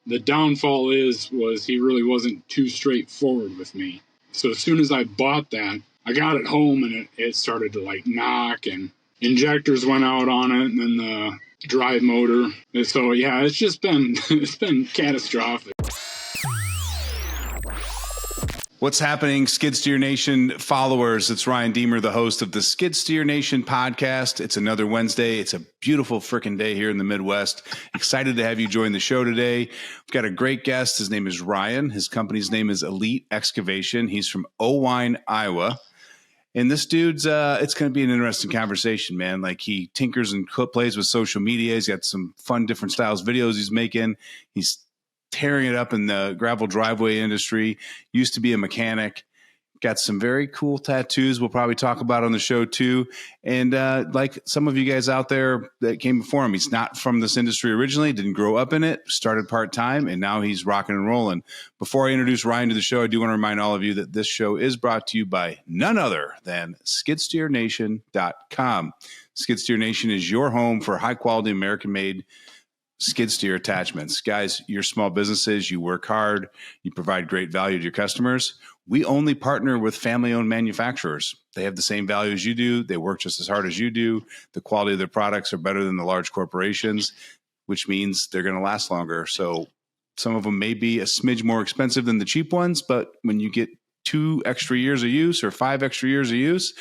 The downfall was he really wasn't too straightforward with me. So as soon as I bought that, I got it home and it started to like knock, and injectors went out on it, and then the drive motor. And so yeah, it's just been it's been catastrophic. What's happening, Skid Steer Nation followers? It's Ryan Deemer, the host of the Skid Steer Nation podcast. It's another Wednesday. It's a beautiful freaking day here in the Midwest. Excited to have you join the show today. We've got a great guest. His name is Ryan. His company's name is Elite Excavation. He's from Owine, Iowa. And this dude's, it's going to be an interesting conversation, man. Like, he tinkers and plays with social media. He's got some fun, different styles videos he's making. He's tearing it up in the gravel driveway industry. Used to be a mechanic. Got some very cool tattoos we'll probably talk about on the show too. And like some of you guys out there that came before him, he's not from this industry originally, didn't grow up in it, started part-time, and now he's rocking and rolling. Before I introduce Ryan to the show, I do want to remind all of you that this show is brought to you by none other than skidsteernation.com. Skid Steer Nation is your home for high-quality American-made skid steer attachments. Guys, you're small businesses, you work hard, you provide great value to your customers. We only partner with family-owned manufacturers. They have the same value as you do. They work just as hard as you do. The quality of their products are better than the large corporations, which means they're going to last longer. So some of them may be a smidge more expensive than the cheap ones, but when you get 2 extra years of use or 5 extra years of use,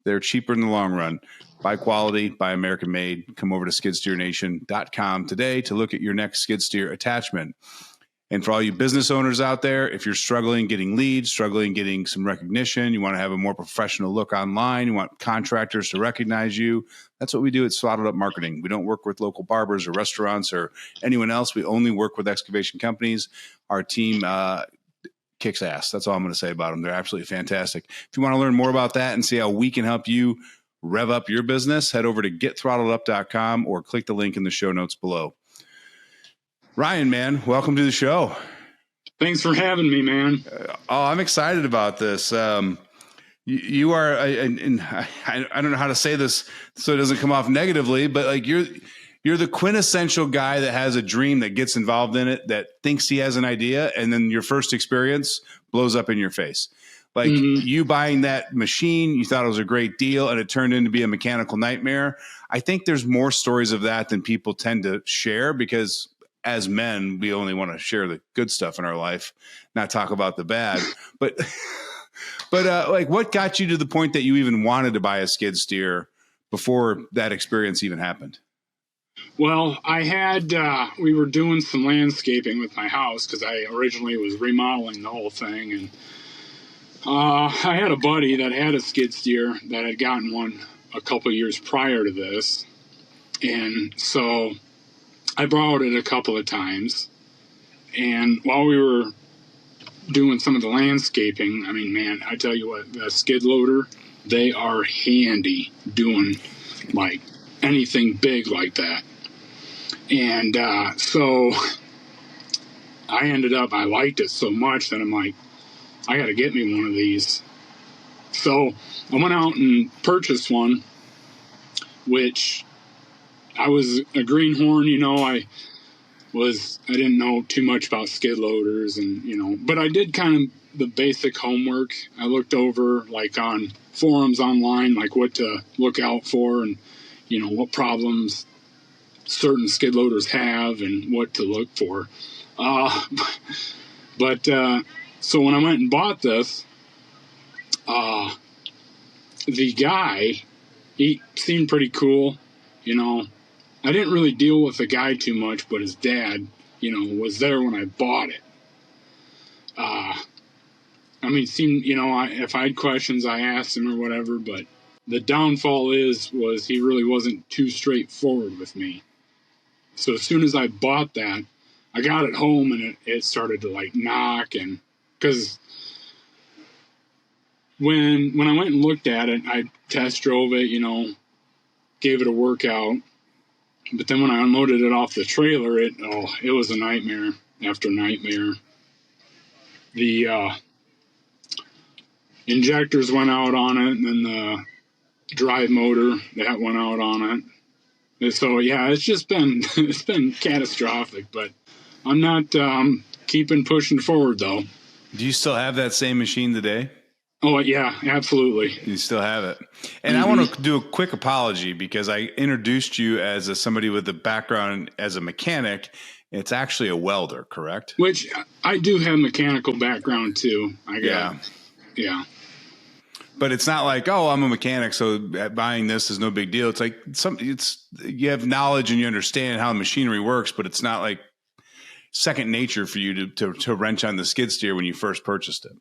they're cheaper in the long run. Buy quality, buy American made. Come over to skidsteernation.com today to look at your next skid steer attachment. And for all you business owners out there, if you're struggling getting leads, struggling getting some recognition, you want to have a more professional look online, you want contractors to recognize you, that's what we do at Swaddled Up Marketing. We don't work with local barbers or restaurants or anyone else. We only work with excavation companies. Our team kicks ass. That's all I'm going to say about them. They're absolutely fantastic. If you want to learn more about that and see how we can help you rev up your business, head over to getthrottledup.com or click the link in the show notes below. Ryan, man, welcome to the show. Thanks for having me, man. I'm excited about this. You are, and I don't know how to say this so it doesn't come off negatively, but like you're the quintessential guy that has a dream, that gets involved in it, that thinks he has an idea, and then your first experience blows up in your face. Like you buying that machine, you thought it was a great deal, and it turned into be a mechanical nightmare. I think there's more stories of that than people tend to share, because as men, we only want to share the good stuff in our life, not talk about the bad. But like, what got you to the point that you even wanted to buy a skid steer before that experience even happened? Well, I had, we were doing some landscaping with my house because I originally was remodeling the whole thing. And I had a buddy that had a skid steer that had gotten one a couple years prior to this. And so I borrowed it a couple of times. And while we were doing some of the landscaping, I mean, man, I tell you what, the skid loader, they are handy doing like anything big like that. And so I liked it so much that I'm like, I got to get me one of these. So I went out and purchased one, which I was a greenhorn, you know, I didn't know too much about skid loaders, and, you know, but I did kind of the basic homework. I looked over like on forums online, like what to look out for and, you know, what problems certain skid loaders have and what to look for. So when I went and bought this, the guy, he seemed pretty cool, you know. I didn't really deal with the guy too much, but his dad, you know, was there when I bought it. I mean, seemed, you know, if I had questions, I asked him or whatever, but the downfall was he really wasn't too straightforward with me. So as soon as I bought that, I got it home and it started to like knock, and because when I went and looked at it, I test drove it, you know, gave it a workout. But then when I unloaded it off the trailer, it was a nightmare after nightmare. The injectors went out on it, and then the drive motor, that went out on it. And so, yeah, it's been catastrophic. But I'm not keeping pushing forward though. Do you still have that same machine today? Oh yeah, absolutely. You still have it. And I want to do a quick apology because I introduced you as somebody with a background as a mechanic. It's actually a welder, correct? Which I do have mechanical background too. Yeah. But it's not like, oh, I'm a mechanic, so buying this is no big deal. It's like you have knowledge and you understand how machinery works, but it's not like second nature for you to wrench on the skid steer when you first purchased it.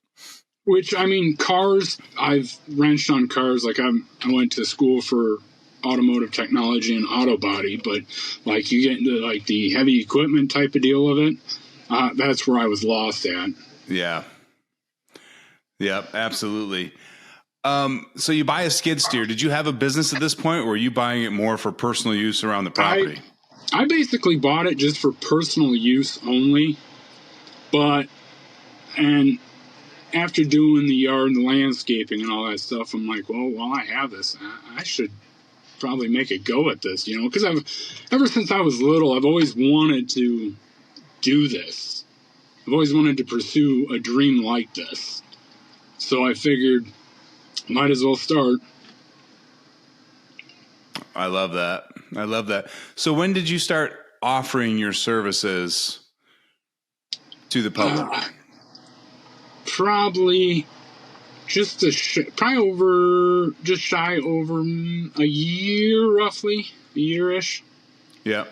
Which, I mean, cars, I've wrenched on cars. Like, I went to school for automotive technology and auto body, but, like, you get into, like, the heavy equipment type of deal of it, that's where I was lost at. Yeah. Yeah, absolutely. So you buy a skid steer. Did you have a business at this point, or were you buying it more for personal use around the property? I basically bought it just for personal use only, and after doing the yard and the landscaping and all that stuff, I'm like, well, while I have this, I should probably make a go at this, because ever since I was little, I've always wanted to do this. I've always wanted to pursue a dream like this. So I figured, might as well start. I love that. So when did you start offering your services to the public? Probably just shy over a year, roughly a year-ish. Yeah.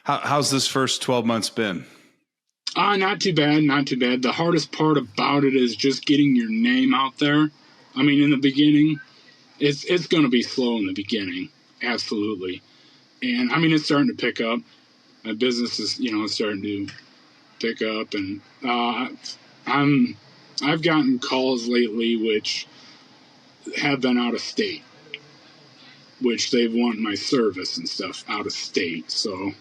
How's this first 12 months been? Not too bad. The hardest part about it is just getting your name out there. I mean, in the beginning, it's going to be slow in the beginning, absolutely. And I mean, it's starting to pick up. My business is, starting to pick up, and I've gotten calls lately which have been out of state, which they've want my service and stuff out of state. So,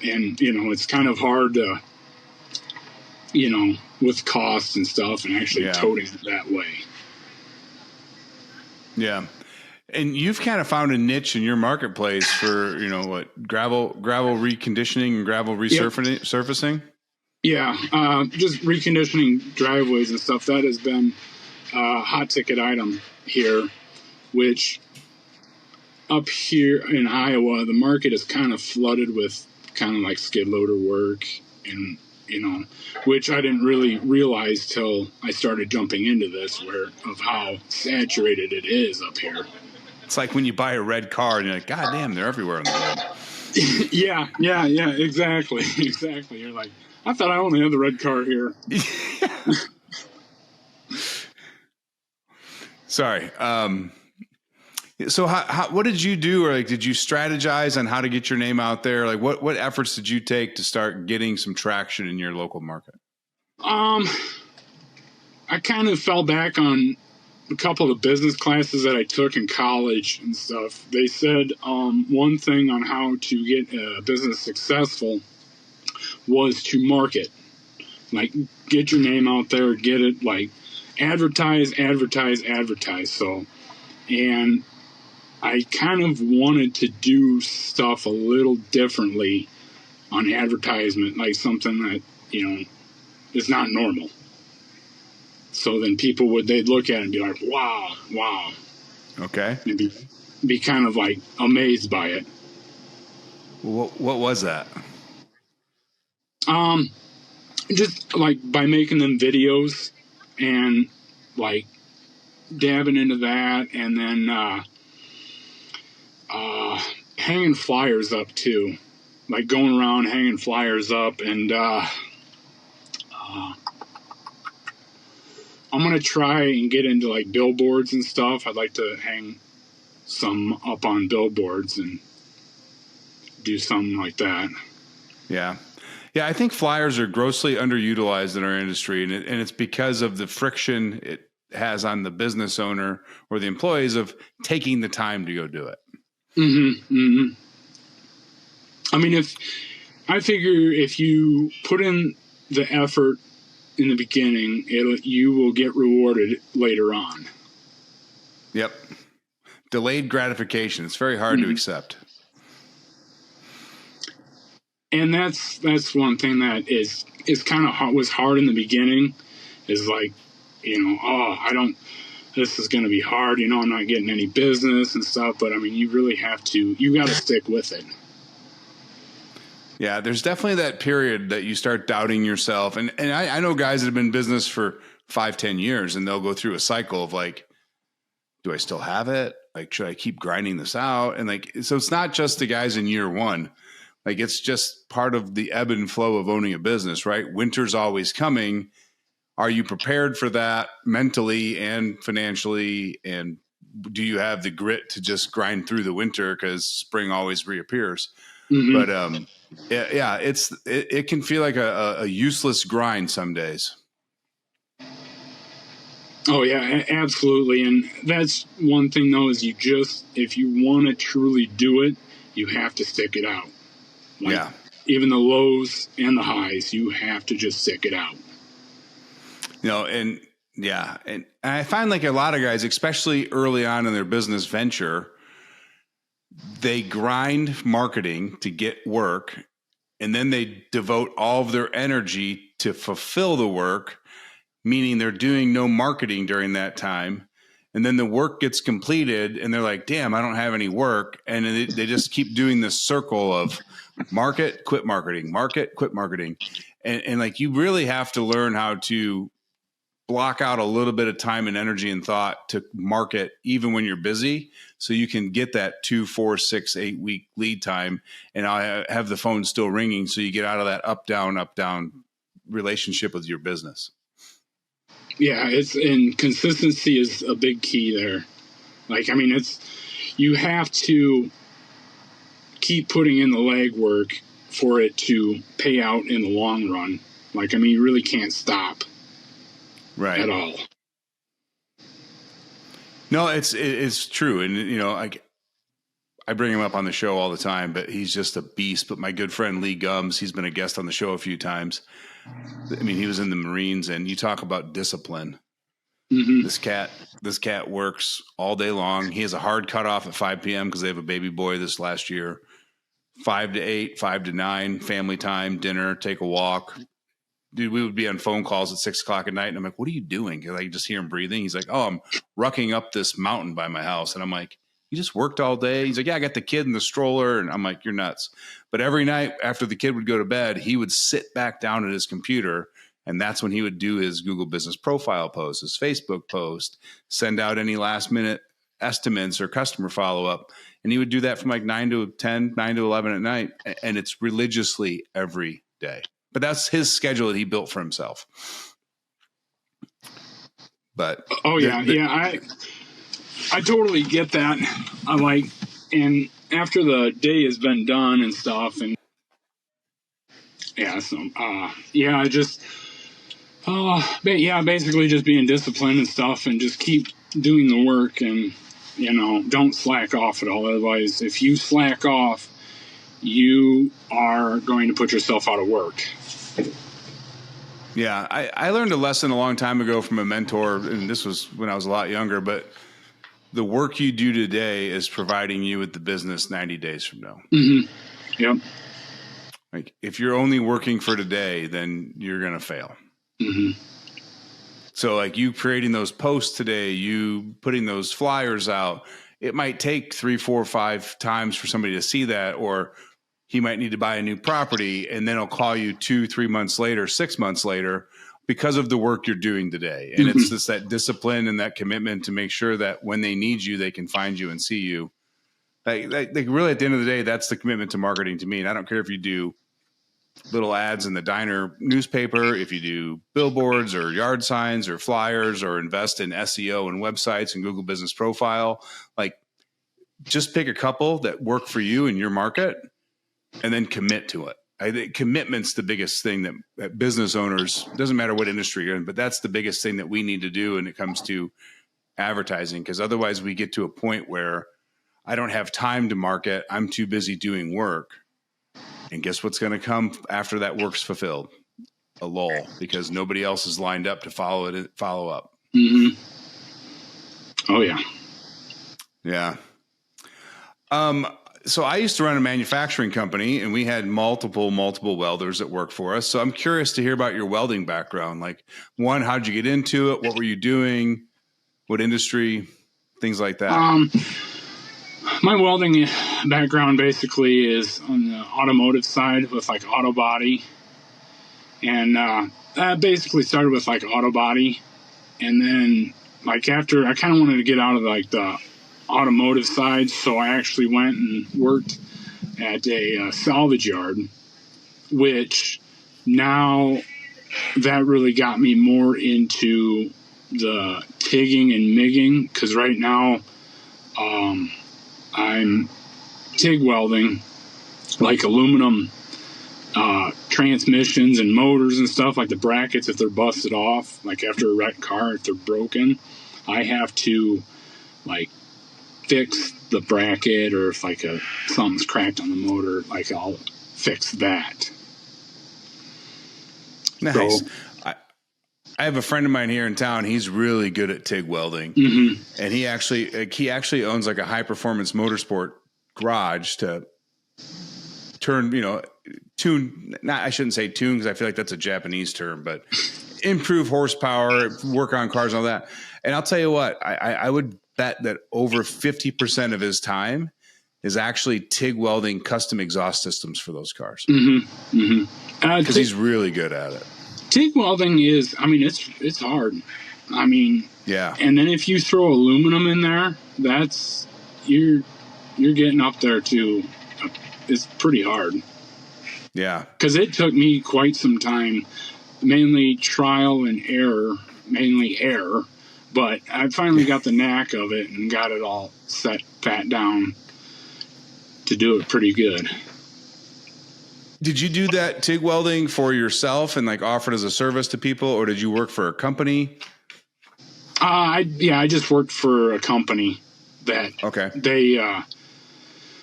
and it's kind of hard to, with costs and stuff, and actually toting it that way. Yeah. And you've kind of found a niche in your marketplace for, gravel reconditioning and gravel resurfacing? Yeah. Just reconditioning driveways and stuff. That has been a hot ticket item here, which up here in Iowa, the market is kind of flooded with kind of like skid loader work and, which I didn't really realize till I started jumping into this, of how saturated it is up here. It's like when you buy a red car and you're like, God damn, they're everywhere on the road. Yeah, exactly. You're like, I thought I only had the red car here. Sorry. So what did you do? Or did you strategize on how to get your name out there? Like what efforts did you take to start getting some traction in your local market? I kind of fell back on a couple of business classes that I took in college and stuff. They said one thing on how to get a business successful was to market. Like, get your name out there, get it, like, advertise. So, and I kind of wanted to do stuff a little differently on advertisement, like something that, is not normal. So then they'd look at it and be like, wow. Okay. And be kind of like amazed by it. What was that? Just like by making them videos and like dabbing into that, and then hanging flyers up too, like going around hanging flyers up, and I'm gonna try and get into like billboards and stuff. I'd like to hang some up on billboards and do something like that. Yeah. I think flyers are grossly underutilized in our industry, and it's because of the friction it has on the business owner or the employees of taking the time to go do it. I mean, if you put in the effort in the beginning, you will get rewarded later on. Yep. Delayed gratification. It's very hard to accept. And that's one thing that is kind of was hard in the beginning, is like, I don't, this is going to be hard, I'm not getting any business and stuff, but I mean, you really have to, you got to stick with it. Yeah, there's definitely that period that you start doubting yourself. And I know guys that have been in business for 5-10 years, and they'll go through a cycle of like, do I still have it? Like, should I keep grinding this out? And like, so it's not just the guys in year one. Like, it's just part of the ebb and flow of owning a business, right? Winter's always coming. Are you prepared for that mentally and financially? And do you have the grit to just grind through the winter, because spring always reappears? Mm-hmm. But yeah, it can feel like a useless grind some days. Oh yeah, absolutely. And that's one thing though, is if you want to truly do it, you have to stick it out. Like, yeah. Even the lows and the highs, you have to just stick it out. And yeah. And I find like a lot of guys, especially early on in their business venture, they grind marketing to get work, and then they devote all of their energy to fulfill the work, meaning they're doing no marketing during that time. And then the work gets completed and they're like, damn, I don't have any work. And they just keep doing this circle of market, quit marketing, market, quit marketing. And like, you really have to learn how to block out a little bit of time and energy and thought to market even when you're busy, so you can get that 2, 4, 6, 8 week lead time, and I have the phone still ringing, so you get out of that up down relationship with your business. Yeah, and consistency is a big key there. Like, I mean, you have to keep putting in the legwork for it to pay out in the long run. Like, I mean, you really can't stop. Right. At all. No, it's true. And, I bring him up on the show all the time, but he's just a beast. But my good friend Lee Gums, he's been a guest on the show a few times. I mean, he was in the Marines, and you talk about discipline. Mm-hmm. This cat works all day long. He has a hard cutoff at 5 p.m. because they have a baby boy this last year. 5 to 8, 5 to 9, family time, dinner, take a walk. Dude, we would be on phone calls at 6 o'clock at night, and I'm like, what are you doing? Because I can just hear him breathing. He's like, oh, I'm rucking up this mountain by my house. And I'm like, you just worked all day? He's like, yeah, I got the kid in the stroller. And I'm like, you're nuts. But every night after the kid would go to bed, he would sit back down at his computer, and that's when he would do his Google Business Profile post, his Facebook post, send out any last minute estimates or customer follow-up. And he would do that from like 9 to 10, 9 to 11 at night. And it's religiously every day. But that's his schedule that he built for himself. But I totally get that. And after the day has been done and stuff, and basically just being disciplined and stuff, and just keep doing the work, and don't slack off at all. Otherwise, if you slack off, you are going to put yourself out of work. Yeah, I learned a lesson a long time ago from a mentor, and this was when I was a lot younger, but the work you do today is providing you with the business 90 days from now. Mm-hmm. Yep. Like, if you're only working for today, then you're going to fail. Mm-hmm. So like, you creating those posts today, you putting those flyers out, it might take 3, 4, 5 times for somebody to see that, or he might need to buy a new property, and then he'll call you 2, 3 months later, 6 months later, because of the work you're doing today. And it's just that discipline and that commitment to make sure that when they need you, they can find you and see you. Like really, at the end of the day, that's the commitment to marketing to me. And I don't care if you do little ads in the diner newspaper, if you do billboards or yard signs or flyers, or invest in SEO and websites and Google Business Profile. Like, just pick a couple that work for you in your market, and then commit to it. I think commitment's the biggest thing that business owners, doesn't matter what industry you're in, but that's the biggest thing that we need to do when it comes to advertising. Because otherwise we get to a point where I don't have time to market. I'm too busy doing work. And guess what's going to come after that work's fulfilled? A lull, because nobody else is lined up to follow up. Mm-hmm. Oh yeah. Yeah. So I used to run a manufacturing company, and we had multiple welders that worked for us. So I'm curious to hear about your welding background. Like, one, how'd you get into it? What were you doing? What industry? Things like that. My welding background basically is on the automotive side with like auto body. And that basically started with like auto body. And then like after I kind of wanted to get out of like the automotive side, so I actually went and worked at a salvage yard, which now that really got me more into the TIGging and MIGging, because right now I'm TIG welding like aluminum transmissions and motors and stuff, like the brackets. If they're busted off, like after a wrecked car, if they're broken, I have to like fix the bracket, or if like something's cracked on the motor, like I'll fix that. Nice. So, I have a friend of mine here in town. He's really good at TIG welding, and he actually owns like a high performance motorsport garage to turn, tune. Not, I shouldn't say tune, because I feel like that's a Japanese term, but improve horsepower, work on cars, and all that. And I'll tell you what, I would bet that over 50% of his time is actually TIG welding custom exhaust systems for those cars, because he's really good at it. TIG welding is, it's hard. Yeah. And then if you throw aluminum in there, that's you're getting up there too. It's pretty hard. Yeah. Because it took me quite some time, mainly trial and error, mainly error, but I finally got the knack of it and got it all pat down to do it pretty good. Did you do that TIG welding for yourself and like offer it as a service to people, or did you work for a company? I just worked for a company that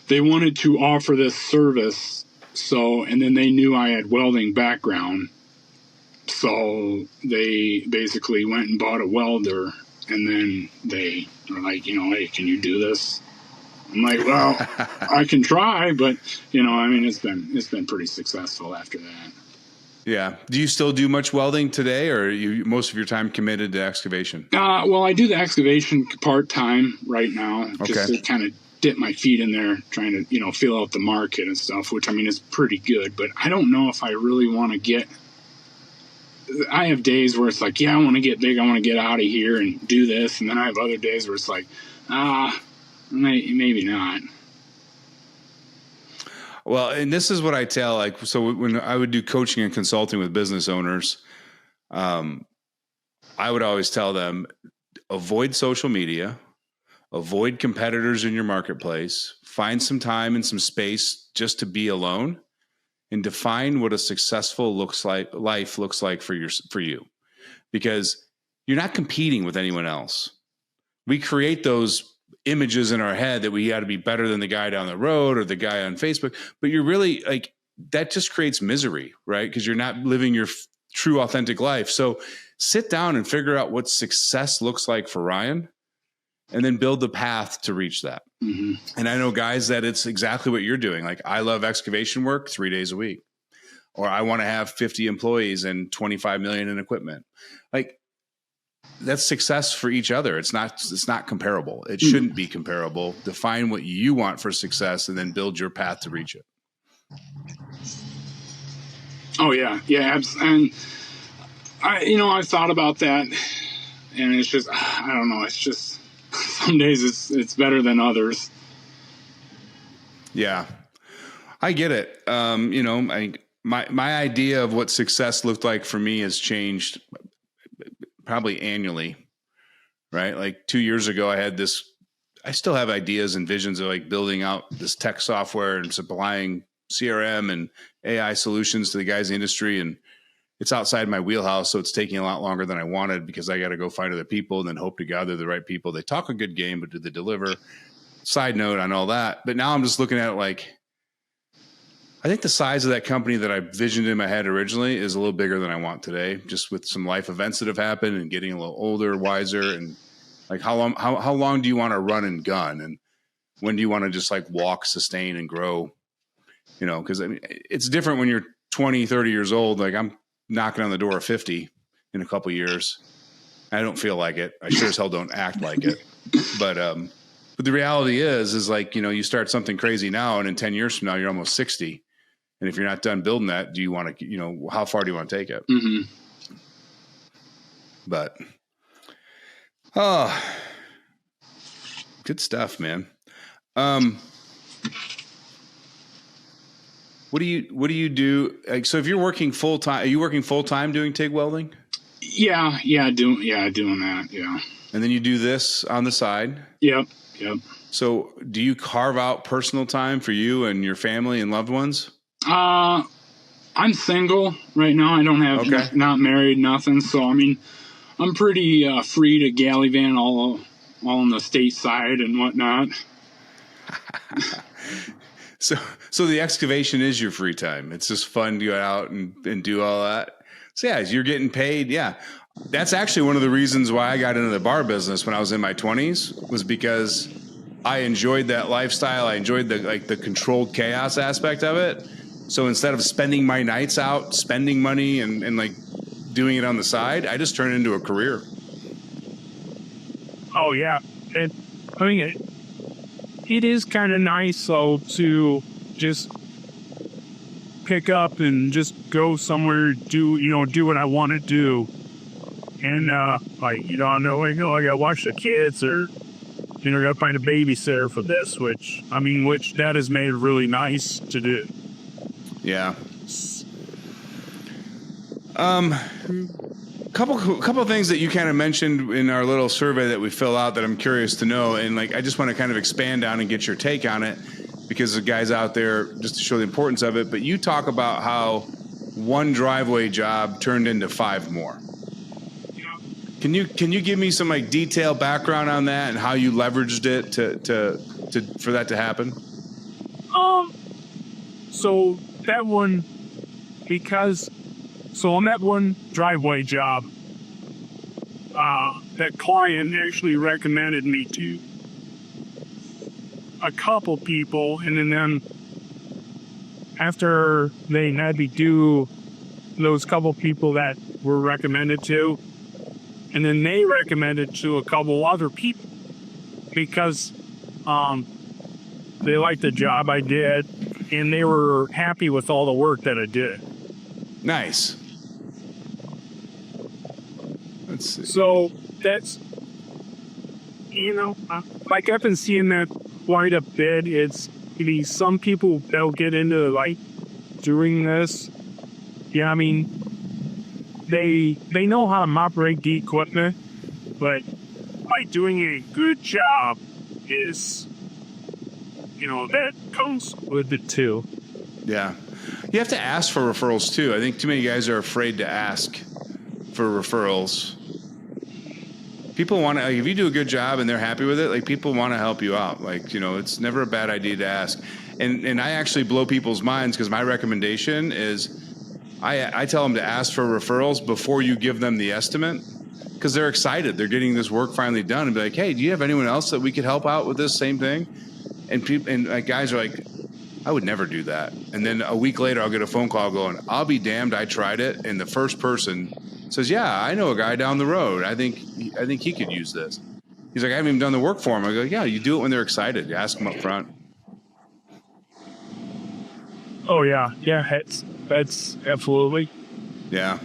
they wanted to offer this service. So, and then they knew I had welding background. So they basically went and bought a welder, and then they were like, hey, can you do this? I'm like, well, I can try, but it's been pretty successful after that. Yeah. Do you still do much welding today, or are you most of your time committed to excavation? Well, I do the excavation part-time right now, just to kind of dip my feet in there, trying to, feel out the market and stuff, which, is pretty good, but I don't know if I really want to get, I have days where it's like, I want to get big, I want to get out of here and do this, and then I have other days where it's like, maybe not. Well, and this is what I tell, so when I would do coaching and consulting with business owners, I would always tell them, avoid social media, avoid competitors in your marketplace, find some time and some space just to be alone, and define what a successful life looks like for you, because you're not competing with anyone else. We create those images in our head that we got to be better than the guy down the road or the guy on Facebook, but you're really that just creates misery, right? Because you're not living your true authentic life. So sit down and figure out what success looks like for Ryan, and then build the path to reach that. And I know guys that it's exactly what you're doing. Like, I love excavation work 3 days a week, or I want to have 50 employees and 25 million in equipment. Like, that's success for each other. It's not comparable. It shouldn't be comparable. Define what you want for success, and then build your path to reach it. Oh yeah. And I've thought about that, and it's just, I don't know. It's just, some days it's better than others. Yeah, I get it. My idea of what success looked like for me has changed probably annually, right? Like 2 years ago, I still have ideas and visions of like building out this tech software and supplying CRM and AI solutions to the guys in the industry. And it's outside my wheelhouse. So it's taking a lot longer than I wanted, because I got to go find other people and then hope to gather the right people. They talk a good game, but do they deliver? Side note on all that. But now I'm just looking at it like, I think the size of that company that I visioned in my head originally is a little bigger than I want today, just with some life events that have happened and getting a little older, wiser, and like how long do you want to run and gun? And when do you want to just like walk, sustain, and grow? You know, because I mean, it's different when you're 20, 30 years old. Like I'm knocking on the door of 50 in a couple of years. I don't feel like it. I sure as hell don't act like it. But the reality is like, you know, you start something crazy now, and in 10 years from now, you're almost 60. And if you're not done building that, do you want to, you know, how far do you want to take it? Mm-hmm. But, oh, good stuff, man. What do you do? Like, so if you're working full time, are you working full time doing TIG welding? Yeah, doing that. Yeah. And then you do this on the side. Yep. So do you carve out personal time for you and your family and loved ones? I'm single right now. I don't have, not married, nothing. So, I mean, I'm pretty free to gallivant all on the state side and whatnot. So the excavation is your free time. It's just fun to go out and do all that. So yeah, you're getting paid. Yeah. That's actually one of the reasons why I got into the bar business when I was in my 20s, was because I enjoyed that lifestyle. I enjoyed the controlled chaos aspect of it. So instead of spending my nights out, spending money and like doing it on the side, I just turned it into a career. Oh yeah. I mean, it is kind of nice though to just pick up and just go somewhere, do what I want to do. And like, you know, I know, I gotta watch the kids, or, you know, I gotta find a babysitter for this, which that has made it really nice to do. Yeah. Couple of things that you kind of mentioned in our little survey that we fill out that I'm curious to know, and like I just want to kind of expand on and get your take on it, because the guys out there, just to show the importance of it. But you talk about how one driveway job turned into 5 more. Can you give me some like detailed background on that and how you leveraged it to for that to happen? So that one, on that one driveway job, that client actually recommended me to a couple people, and then after they had me do those couple people that were recommended to, and then they recommended to a couple other people because they liked the job I did, and they were happy with all the work that I did. Nice. Let's see. So that's, you know, like I've been seeing that quite a bit. It's, you know, some people, they'll get into like doing this. Yeah, I mean, they know how to operate the equipment, but by doing a good job is, you know, that comes with it too. Yeah. You have to ask for referrals too. I think too many guys are afraid to ask for referrals. People want to, like, if you do a good job and they're happy with it, like people want to help you out. Like, you know, it's never a bad idea to ask. And I actually blow people's minds, because my recommendation is I tell them to ask for referrals before you give them the estimate, because they're excited. They're getting this work finally done, and be like, hey, do you have anyone else that we could help out with this same thing? And people, and like guys are like, I would never do that. And then a week later, I'll get a phone call going, I'll be damned, I tried it. And the first person says, yeah, I know a guy down the road. I think he could use this. He's like, I haven't even done the work for him. I go, yeah, you do it when they're excited. You ask them up front. Oh yeah. Yeah. That's absolutely. Yeah.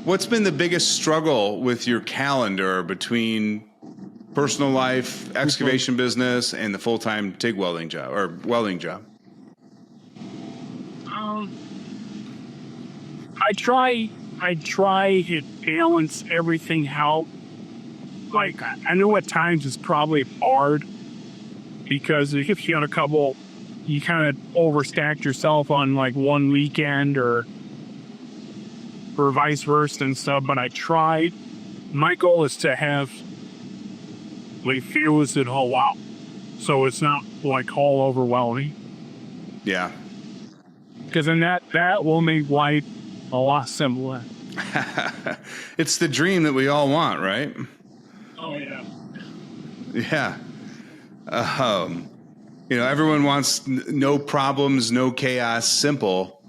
What's been the biggest struggle with your calendar between personal life, excavation business, and the full-time TIG welding job or welding job? I try to balance everything out. Like, I know at times it's probably hard because if you had you kind of overstacked yourself on like one weekend or vice versa and stuff, but I tried. My goal is to have like feels it all out, so it's not like all overwhelming. Yeah. Because then that will make life a lot simpler. It's the dream that we all want, right? Oh yeah. Yeah. Everyone wants no problems, no chaos, simple.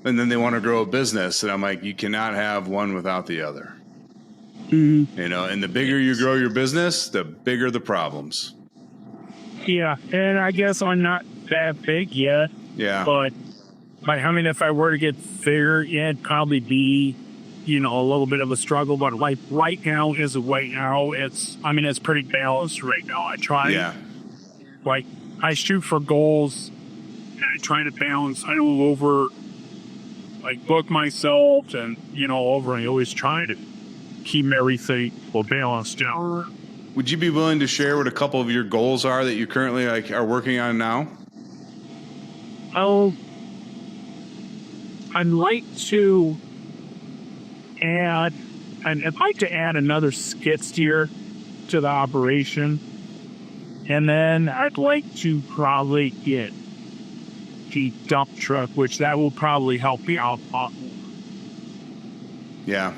And then they want to grow a business. And I'm like, you cannot have one without the other. Mm-hmm. And the bigger you grow your business, the bigger the problems. Yeah, and I guess I'm not that big yet. Yeah. But I mean, if I were to get bigger, yeah, it'd probably be, a little bit of a struggle. But like right now, it's pretty balanced right now. I try. Yeah. Like I shoot for goals, and I try to balance. I don't book myself, and I always try to keep everything balanced out. Would you be willing to share what a couple of your goals are that you currently are working on now? Oh, I'd like to add another skid steer to the operation. And then I'd like to probably get the dump truck, which that will probably help me out a lot more. Yeah.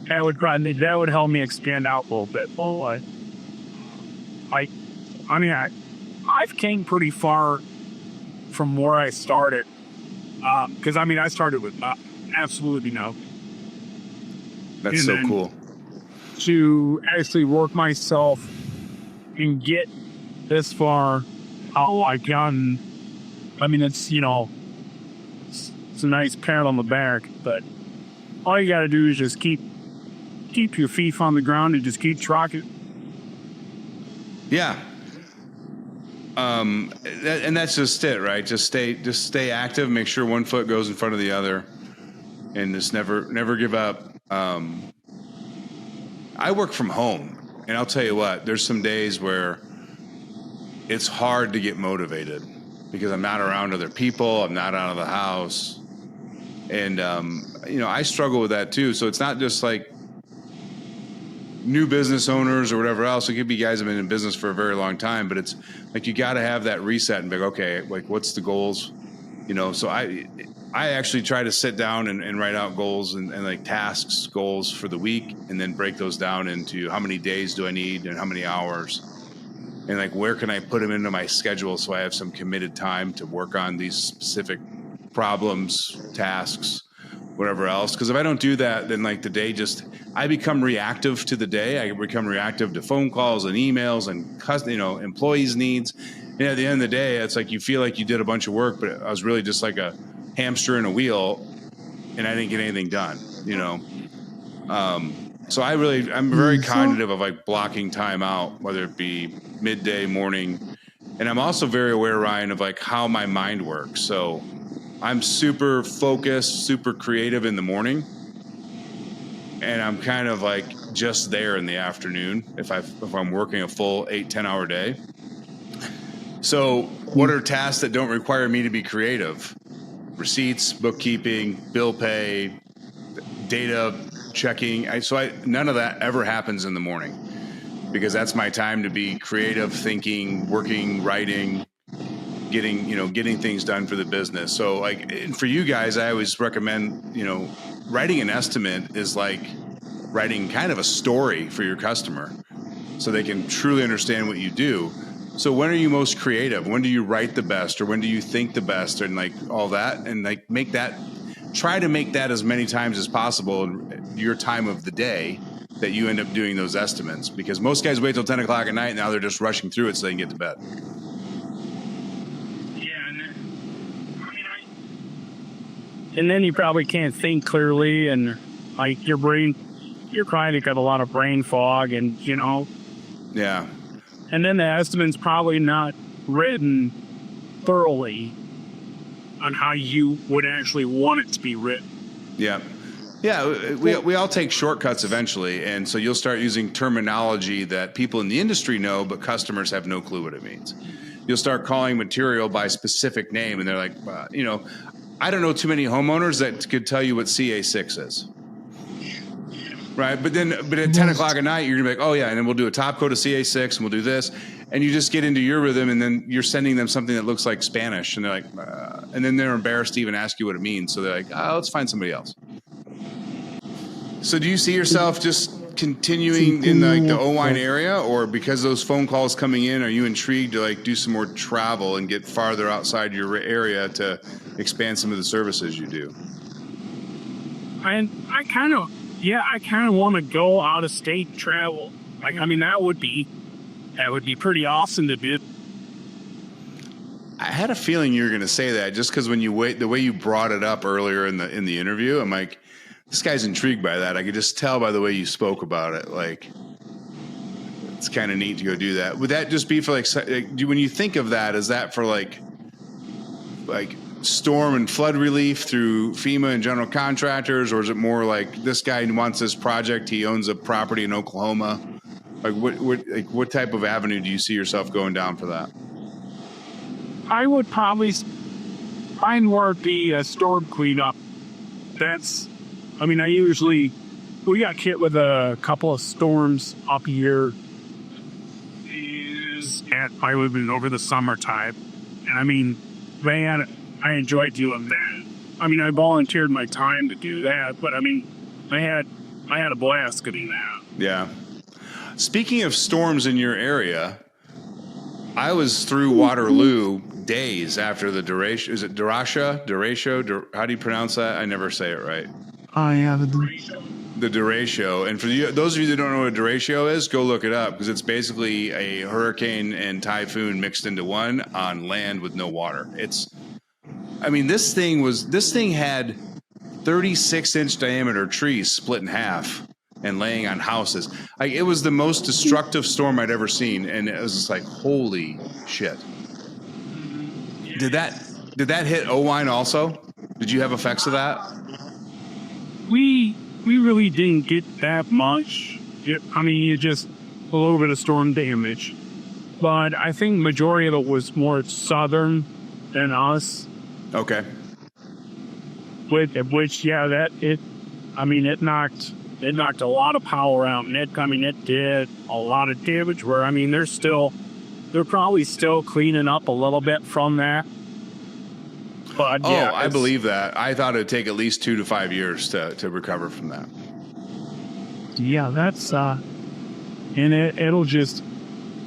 That would help me expand out a little bit. Well, I've came pretty far from where I started. Because I started with absolutely no. That's so cool. To actually work myself and get this far, I've gotten. It's it's a nice pat on the back, but all you got to do is just keep your feet on the ground and just keep trucking. Yeah. And that's just it, right? Just stay active. Make sure one foot goes in front of the other, and just never give up. I work from home, and I'll tell you what. There's some days where it's hard to get motivated because I'm not around other people. I'm not out of the house, and I struggle with that too. So it's not just like new business owners or whatever else. It could be guys who've been in business for a very long time, but it's like you got to have that reset and be like, okay, like what's the goals? So I actually try to sit down and write out goals and like tasks, goals for the week, and then break those down into how many days do I need and how many hours, and like where can I put them into my schedule so I have some committed time to work on these specific problems, tasks, whatever else. Because if I don't do that, then like the day I become reactive to the day. I become reactive to phone calls and emails and employees' needs. And at the end of the day, it's like you feel like you did a bunch of work, but I was really just like a hamster in a wheel, and I didn't get anything done. So I'm very cognitive of like blocking time out, whether it be midday, morning, and I'm also very aware, Ryan, of like how my mind works. So I'm super focused, super creative in the morning, and I'm kind of like just there in the afternoon if I'm working a full 8-10 hour day. So what are tasks that don't require me to be creative? Receipts, bookkeeping, bill pay, data checking. None of that ever happens in the morning because that's my time to be creative, thinking, working, writing, getting things done for the business. So and for you guys, I always recommend, writing an estimate is like writing kind of a story for your customer so they can truly understand what you do. So when are you most creative? When do you write the best, or when do you think the best, and like all that, and like try to make that as many times as possible in your time of the day that you end up doing those estimates, because most guys wait till 10 o'clock at night and now they're just rushing through it so they can get to bed. And then you probably can't think clearly, and like you're kind of got a lot of brain fog, and Yeah. And then the estimate's probably not written thoroughly on how you would actually want it to be written. Yeah. Yeah, we all take shortcuts eventually, and so you'll start using terminology that people in the industry know, but customers have no clue what it means. You'll start calling material by specific name, and they're like, I don't know too many homeowners that could tell you what CA6 is. Right, but at 10 o'clock at night, you're gonna be like, oh yeah, and then we'll do a top coat of CA6, and we'll do this, and you just get into your rhythm, and then you're sending them something that looks like Spanish, and they're like, and then they're embarrassed to even ask you what it means, so they're like, let's find somebody else. So do you see yourself just continuing in like the Owine area, or because those phone calls coming in, are you intrigued to like do some more travel and get farther outside your area to expand some of the services you do? And I kind of want to go out of state travel. Like, I mean, that would be pretty awesome to be. I had a feeling you were going to say that just because when the way you brought it up earlier in the interview, I'm like, this guy's intrigued by that. I could just tell by the way you spoke about it. Like, it's kind of neat to go do that. Would that just be for like when you think of that, is that for like storm and flood relief through FEMA and general contractors, or is it more like this guy wants this project, he owns a property in Oklahoma? Like what type of avenue do you see yourself going down for that? I would probably find where the storm cleanup. I mean, we got hit with a couple of storms up here. I live in over the summertime. And I mean, man, I enjoyed doing that. I mean, I volunteered my time to do that, but I mean, I had a blast doing that. Yeah. Speaking of storms in your area, I was through Waterloo days after the derecho. Is it derecho? How do you pronounce that? I never say it right. Yeah, the derecho. And for those of you that don't know what a derecho is, go look it up, because it's basically a hurricane and typhoon mixed into one on land with no water. This thing had 36-inch diameter trees split in half and laying on houses. Like, it was the most destructive storm I'd ever seen, and it was just like, holy shit. Did that hit Owine also? Did you have effects of that? We really didn't get that much. It just a little bit of storm damage, but I think majority of it was more southern than us. Okay. It knocked a lot of power out, and it did a lot of damage. Where they're probably still cleaning up a little bit from that. But yeah, I believe that. I thought it'd take at least 2 to 5 years to recover from that. Yeah, that's and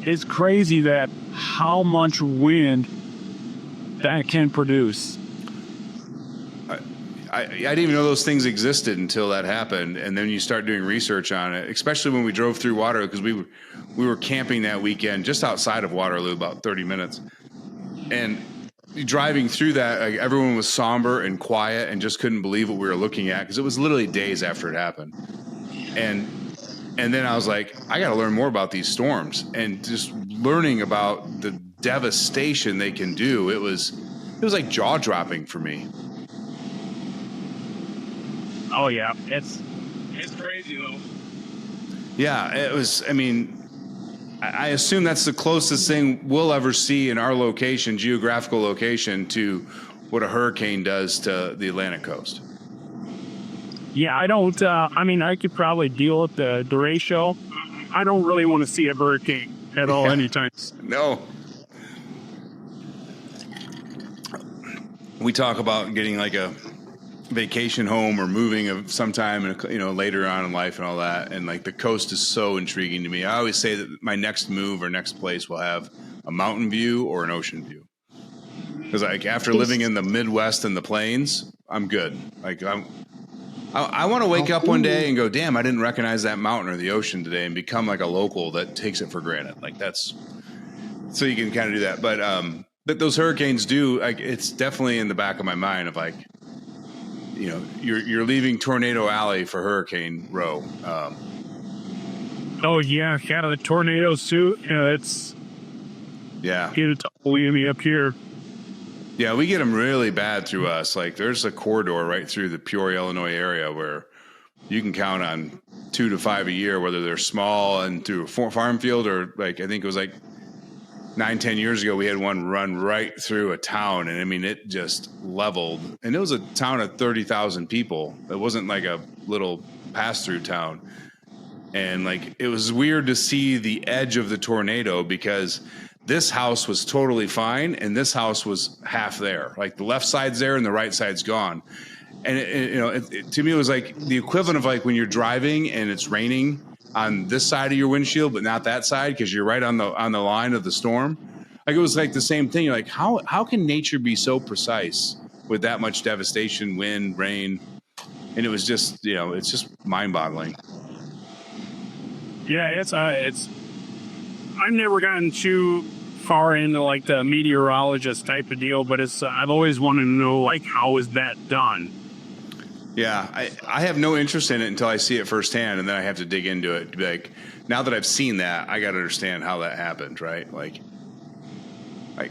it's crazy that how much wind that can produce. I didn't even know those things existed until that happened, and then you start doing research on it, especially when we drove through Waterloo, because we were camping that weekend just outside of Waterloo, about 30 minutes, and driving through that, like, everyone was somber and quiet and just couldn't believe what we were looking at, because it was literally days after it happened. And then I was like, I got to learn more about these storms, and just learning about the devastation they can do. It was like jaw dropping for me. Oh yeah, it's crazy though. Yeah, it was. I mean, I assume that's the closest thing we'll ever see in our location, geographical location, to what a hurricane does to the Atlantic coast. Yeah, I don't. I could probably deal with the derecho. I don't really want to see a hurricane at all anytime. No. We talk about getting like a vacation home or moving sometime, later on in life and all that, and like the coast is so intriguing to me. I always say that my next move or next place will have a mountain view or an ocean view, because like after living in the Midwest and the plains, I'm good. Like I want to wake up one day and go, damn, I didn't recognize that mountain or the ocean today, and become like a local that takes it for granted. Like, that's so you can kind of do that. But those hurricanes do, like, it's definitely in the back of my mind of like, you're leaving Tornado Alley for Hurricane Row. Oh yeah, the tornado suit. Get it to Olin up here. Yeah, we get them really bad through us. Like, there's a corridor right through the Peoria, Illinois area where you can count on 2 to 5 a year, whether they're small and through a farm field, or like, I think it was like 9-10 years ago, we had one run right through a town, and I mean, it just leveled. And it was a town of 30,000 people. It wasn't like a little pass-through town. And like, it was weird to see the edge of the tornado, because this house was totally fine, and this house was half there. Like, the left side's there and the right side's gone. And to me, it was like the equivalent of like when you're driving and it's raining on this side of your windshield, but not that side because you're right on the line of the storm. Like it was like the same thing. You're like, how can nature be so precise with that much devastation, wind, rain? And it was just, it's just mind boggling. Yeah, it's I've never gotten too far into like the meteorologist type of deal, but I've always wanted to know like how is that done? Yeah, I have no interest in it until I see it firsthand, and then I have to dig into it. Like now that I've seen that, I got to understand how that happened, right? Like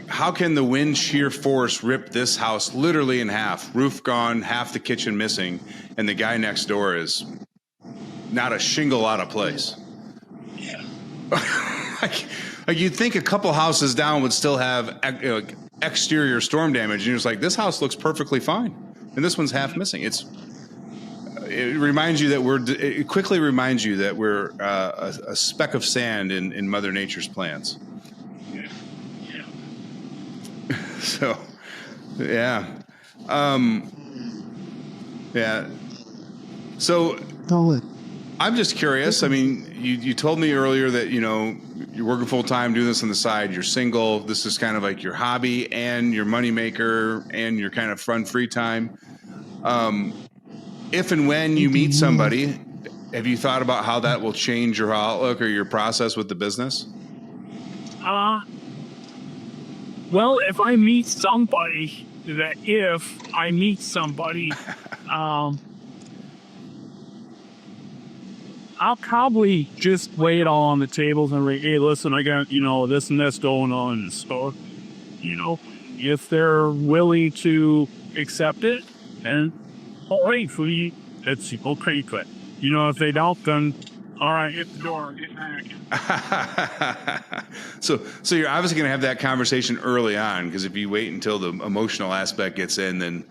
how can the wind shear force rip this house literally in half, roof gone, half the kitchen missing, and the guy next door is not a shingle out of place? Yeah. like you'd think a couple houses down would still have exterior storm damage, and you're just like, this house looks perfectly fine, and this one's half missing. It reminds you that it quickly reminds you that we're a speck of sand in Mother Nature's plans. So, yeah. Yeah. So I'm just curious. I mean, you told me earlier that, you're working full time, doing this on the side. You're single. This is kind of like your hobby and your moneymaker and your kind of fun free time. If and when you meet somebody, have you thought about how that will change your outlook or your process with the business? Well, if I meet somebody, I'll probably just lay it all on the tables and hey, listen, I got, this and this going on. So, if they're willing to accept it, then all right, it's okay. But, if they don't, then all right, hit the door, get back. So you're obviously going to have that conversation early on, because if you wait until the emotional aspect gets in, then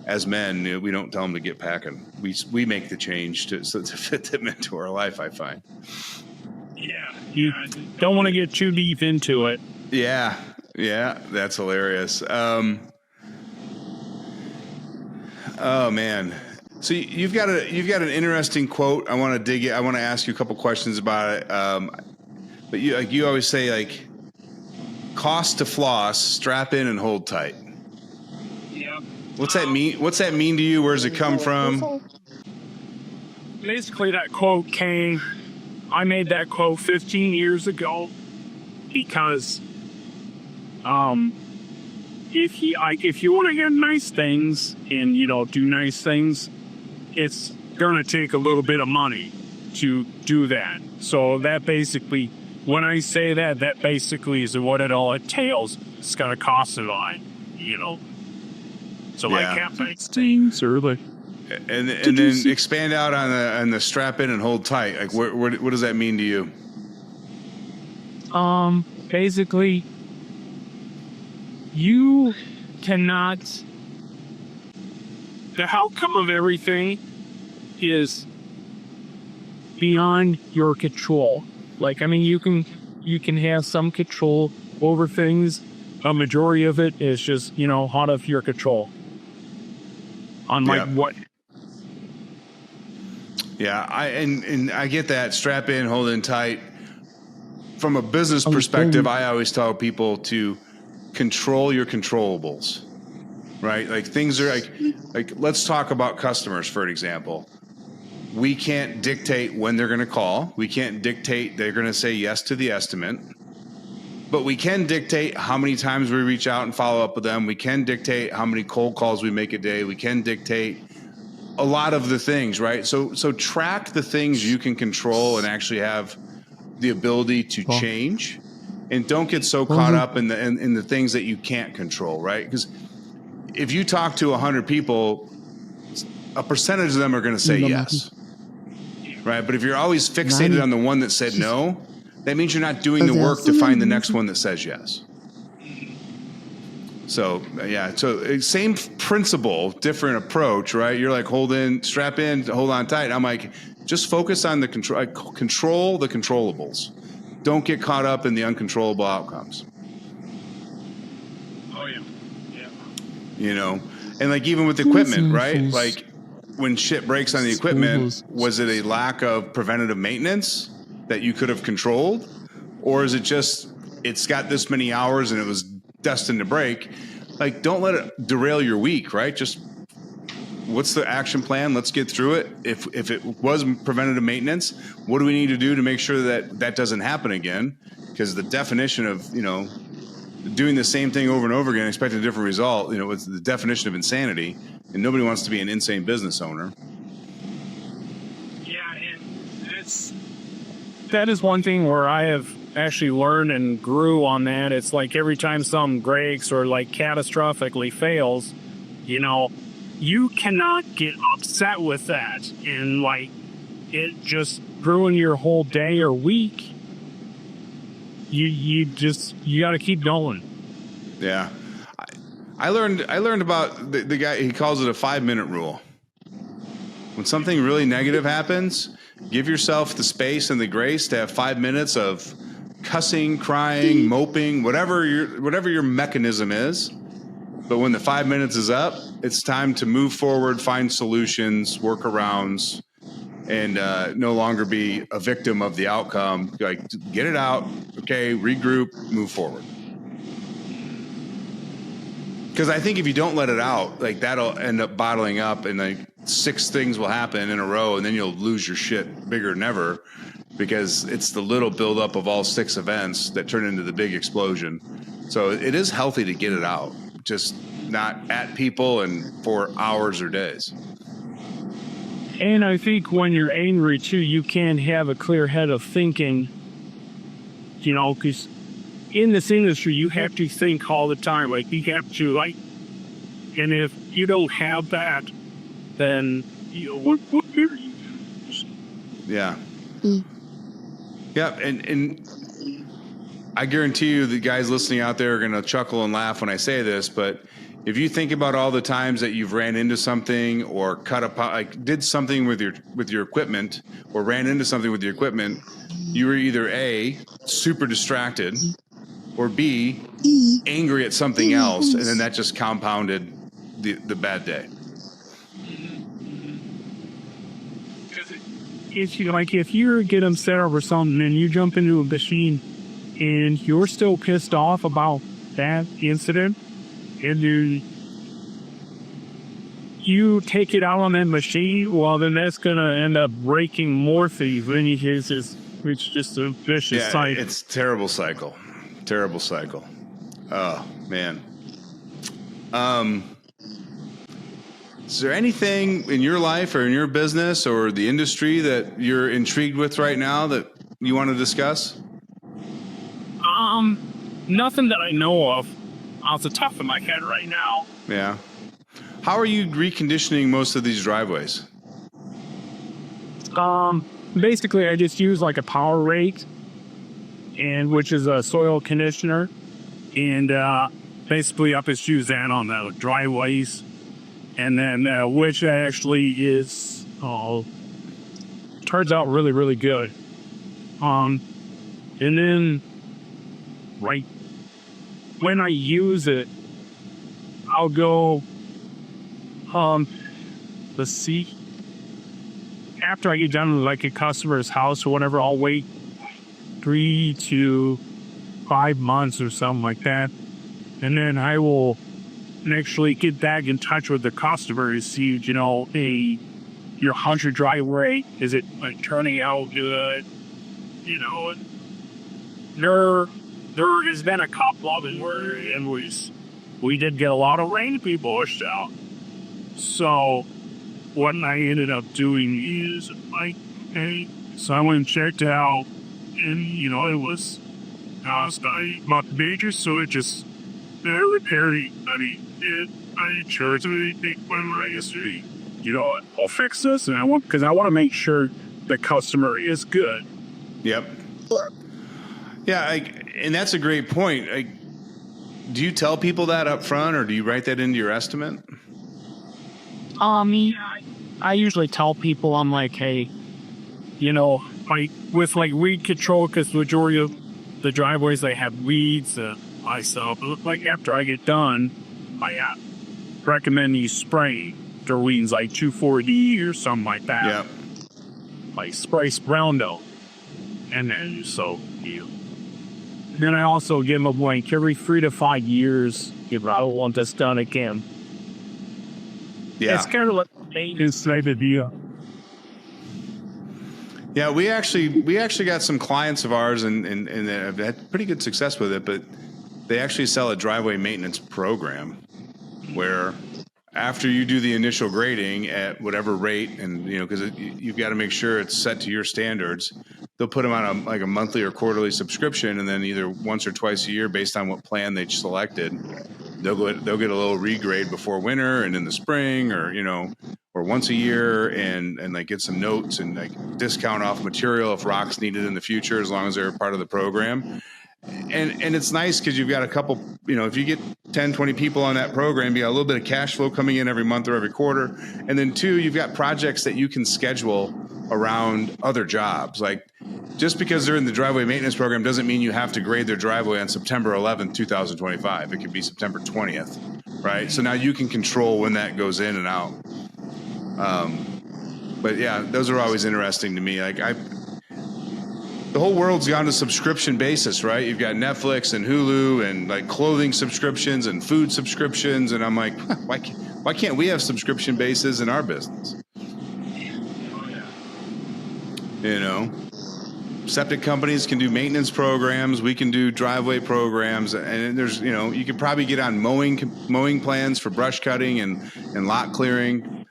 as men, we don't tell them to get packing. We make the change to fit them into our life, I find. Yeah. You don't want to get too deep into it. Yeah, that's hilarious. Oh man. So you've got an interesting quote. I want to dig it. I want to ask you a couple questions about it. But you always say, like, cost to floss, strap in and hold tight. Yeah. What's that mean? What's that mean to you? Where does it come from? Basically, that quote I made that quote 15 years ago because, if you want to get nice things and, do nice things, it's going to take a little bit of money to do that. So that basically, when I say that basically is what it all entails. It's going to cost a lot, So I can't make things early. And then expand out on the strap in and hold tight. Like what does that mean to you? Basically, you cannot. The outcome of everything is beyond your control. Like, I mean, you can have some control over things. A majority of it is just, out of your control. Unlike what? Yeah, I get that. Strap in, hold in tight. From a business perspective, I always tell people to control your controllables. Right? Like things are like let's talk about customers, for example. We can't dictate when they're going to call. We can't dictate they're going to say yes to the estimate. But we can dictate how many times we reach out and follow up with them. We can dictate how many cold calls we make a day. We can dictate a lot of the things, right? So track the things you can control and actually have the ability to change, and don't get so caught up in the things that you can't control, right? Because if you talk to 100 people, a percentage of them are going to say yes, right? But if you're always fixated on the one that said no, that means you're not doing the work to find the next one that says yes. So same principle, different approach, right? You're like, strap in, hold on tight. I'm like, just focus on the control the controllables. Don't get caught up in the uncontrollable outcomes. Oh yeah. And like even with equipment, right? Like when shit breaks on the equipment, was it a lack of preventative maintenance that you could have controlled? Or is it just, it's got this many hours and it was destined to break? Like, don't let it derail your week, right? Just what's the action plan? Let's get through it. If it was preventative maintenance, what do we need to do to make sure that that doesn't happen again? Because the definition of, doing the same thing over and over again, expecting a different result, it's the definition of insanity, and nobody wants to be an insane business owner. Yeah, and that is one thing where I have actually learned and grew on that. It's like every time something breaks or like catastrophically fails, you cannot get upset with that and like it just ruin your whole day or week. You got to keep going. Yeah. I learned about the guy, he calls it a 5-minute rule. When something really negative happens, give yourself the space and the grace to have 5 minutes of cussing, crying, moping, whatever your mechanism is. But when the 5 minutes is up, it's time to move forward, find solutions, workarounds, and no longer be a victim of the outcome. Like, get it out, okay, regroup, move forward. Because I think if you don't let it out, like, that'll end up bottling up, and like 6 things will happen in a row, and then you'll lose your shit bigger than ever, because it's the little buildup of all 6 events that turn into the big explosion. So it is healthy to get it out, just not at people and for hours or days. And I think when you're angry too, you can't have a clear head of thinking, because in this industry, you have to think all the time. Like, you have to, and if you don't have that, then, what are you? Yeah. Yeah, and I guarantee you the guys listening out there are going to chuckle and laugh when I say this, but if you think about all the times that you've ran into something or did something with your equipment or ran into something with your equipment, you were either A, super distracted, or B, angry at something else, and then that just compounded the bad day. If you get upset over something and you jump into a machine and you're still pissed off about that incident, and you take it out on that machine, well, then that's going to end up breaking more things. Then it's just a vicious cycle. It's terrible cycle. Terrible cycle. Oh, man. Is there anything in your life or in your business or the industry that you're intrigued with right now that you want to discuss? Nothing that I know of off the top of my head right now. Yeah. How are you reconditioning most of these driveways? Basically, I just use like a power rake, which is a soil conditioner, and basically I just use that on the driveways, and then which actually is turns out really, really good. And then right when I use it, I'll go let's see, after I get done with like a customer's house or whatever, I'll wait 3 to 5 months or something like that, and then I will actually get back in touch with the customer to see, hey, your 100 driveway, is it like turning out good? There has been a couple of it where we did get a lot of rain to be pushed out. So what I ended up doing is so I went and checked it out, and it was not major, so it just repairing. I charged it when yesterday. I'll fix this, and I want to make sure the customer is good. Yep. Yeah, and that's a great point. Do you tell people that up front, or do you write that into your estimate? I usually tell people, I'm like, hey, with weed control, because the majority of the driveways, they have weeds myself. After I get done, I recommend you spray. Darlene's like 240 or something like that. Yeah. Like Spice Roundup. And then so you. Then I also give them like every 3 to 5 years, if I want this done again. Yeah. It's kind of like maintenance type of deal. Yeah, we actually got some clients of ours and have had pretty good success with it, but they actually sell a driveway maintenance program where after you do the initial grading at whatever rate, and because you've got to make sure it's set to your standards, they'll put them on a monthly or quarterly subscription, and then either once or twice a year, based on what plan they selected, they'll get a little regrade before winter and in the spring, or once a year, and like get some notes and like discount off material if rock's needed in the future, as long as they're part of the program. And it's nice because you've got a couple, if you get 10, 20 people on that program, you got a little bit of cash flow coming in every month or every quarter. And then 2, you've got projects that you can schedule around other jobs. Like, just because they're in the driveway maintenance program doesn't mean you have to grade their driveway on September 11th, 2025. It could be September 20th, right? So now you can control when that goes in and out. But yeah, those are always interesting to me. Like the whole world's gone to subscription basis, right? You've got Netflix and Hulu and like clothing subscriptions and food subscriptions. And I'm like, why can't we have subscription bases in our business? Septic companies can do maintenance programs. We can do driveway programs. And there's, you could probably get on mowing plans for brush cutting and lot clearing.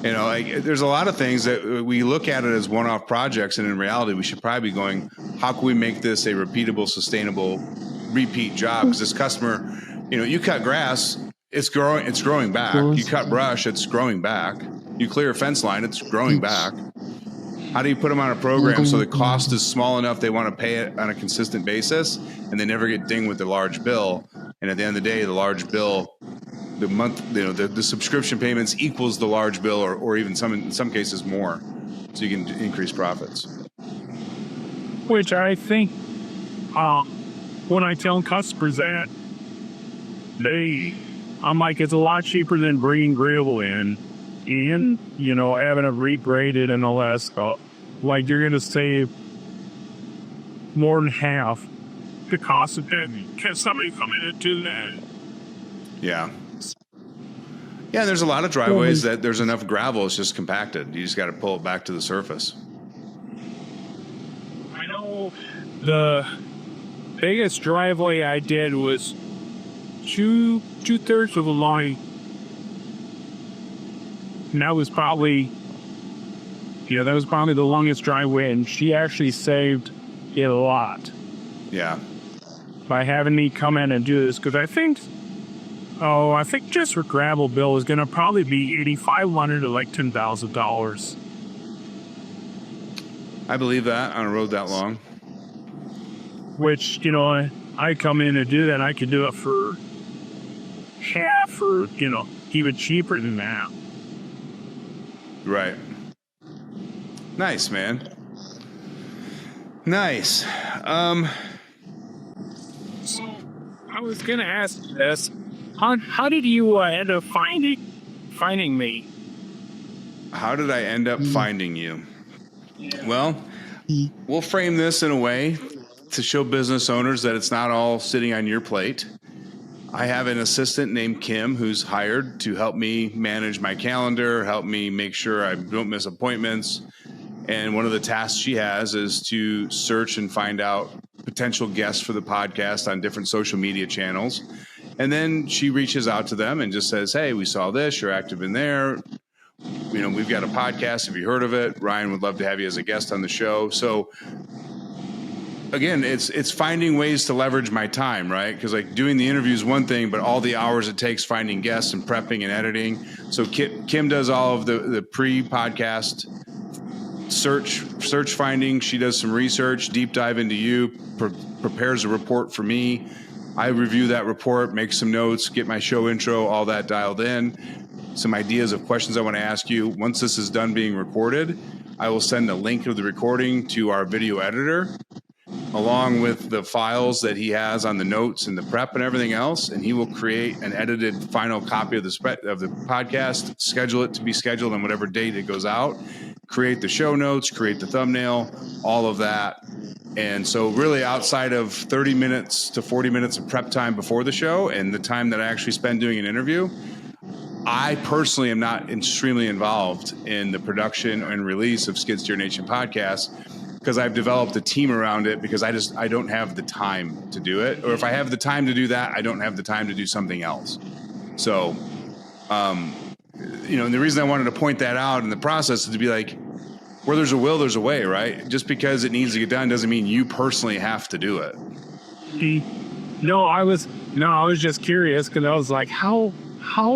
There's a lot of things that we look at it as one-off projects, and in reality, we should probably be going, how can we make this a repeatable, sustainable, repeat job? Because this customer, you cut grass, it's growing back. You cut brush, it's growing back. You clear a fence line, it's growing back. How do you put them on a program so the cost is small enough they want to pay it on a consistent basis, and they never get dinged with the large bill? And at the end of the day, the large bill, the month, the subscription payments equals the large bill, or even in some cases more, so you can increase profits. Which I think, when I tell customers that, I'm like, it's a lot cheaper than bringing gravel in, and having it regraded and all that stuff. Like, you're gonna save more than half the cost of that. Can somebody come in and do that? Yeah. Yeah, there's a lot of driveways that there's enough gravel, it's just compacted. You just got to pull it back to the surface. I know the biggest driveway I did was two-thirds of a line. And that was probably the longest driveway, and she actually saved it a lot. Yeah. By having me come in and do this, because I think just for gravel bill is going to probably be $8,500 to like $10,000. I believe that on a road that long. Which, I come in and do that, I could do it for half or, even cheaper than that. Right. Nice, man. Nice. So, I was going to ask this. How did you end up finding me? How did I end up finding you? Well, we'll frame this in a way to show business owners that it's not all sitting on your plate. I have an assistant named Kim who's hired to help me manage my calendar, help me make sure I don't miss appointments. And one of the tasks she has is to search and find out potential guests for the podcast on different social media channels. And then she reaches out to them and just says, hey, we saw this, you're active in there. We've got a podcast. Have you heard of it? Ryan would love to have you as a guest on the show. So again, it's finding ways to leverage my time, right? Because like doing the interview is one thing, but all the hours it takes finding guests and prepping and editing. So Kim does all of the pre-podcast search finding. She does some research, deep dive into you, prepares a report for me. I review that report, make some notes, get my show intro, all that dialed in, some ideas of questions I want to ask you. Once this is done being recorded, I will send a link of the recording to our video editor. along with the files that he has on the notes and the prep and everything else, and he will create an edited final copy of the podcast, schedule it to be scheduled on whatever date it goes out, create the show notes, create the thumbnail, all of that. And so really outside of 30 minutes to 40 minutes of prep time before the show and the time that I actually spend doing an interview, I personally am not extremely involved in the production and release of Skid Steer Nation podcast, because I've developed a team around it, because I don't have the time to do it. Or if I have the time to do that, I don't have the time to do something else. So, and the reason I wanted to point that out in the process is to be like, where there's a will, there's a way, right? Just because it needs to get done doesn't mean you personally have to do it. No, I was just curious, because I was like, how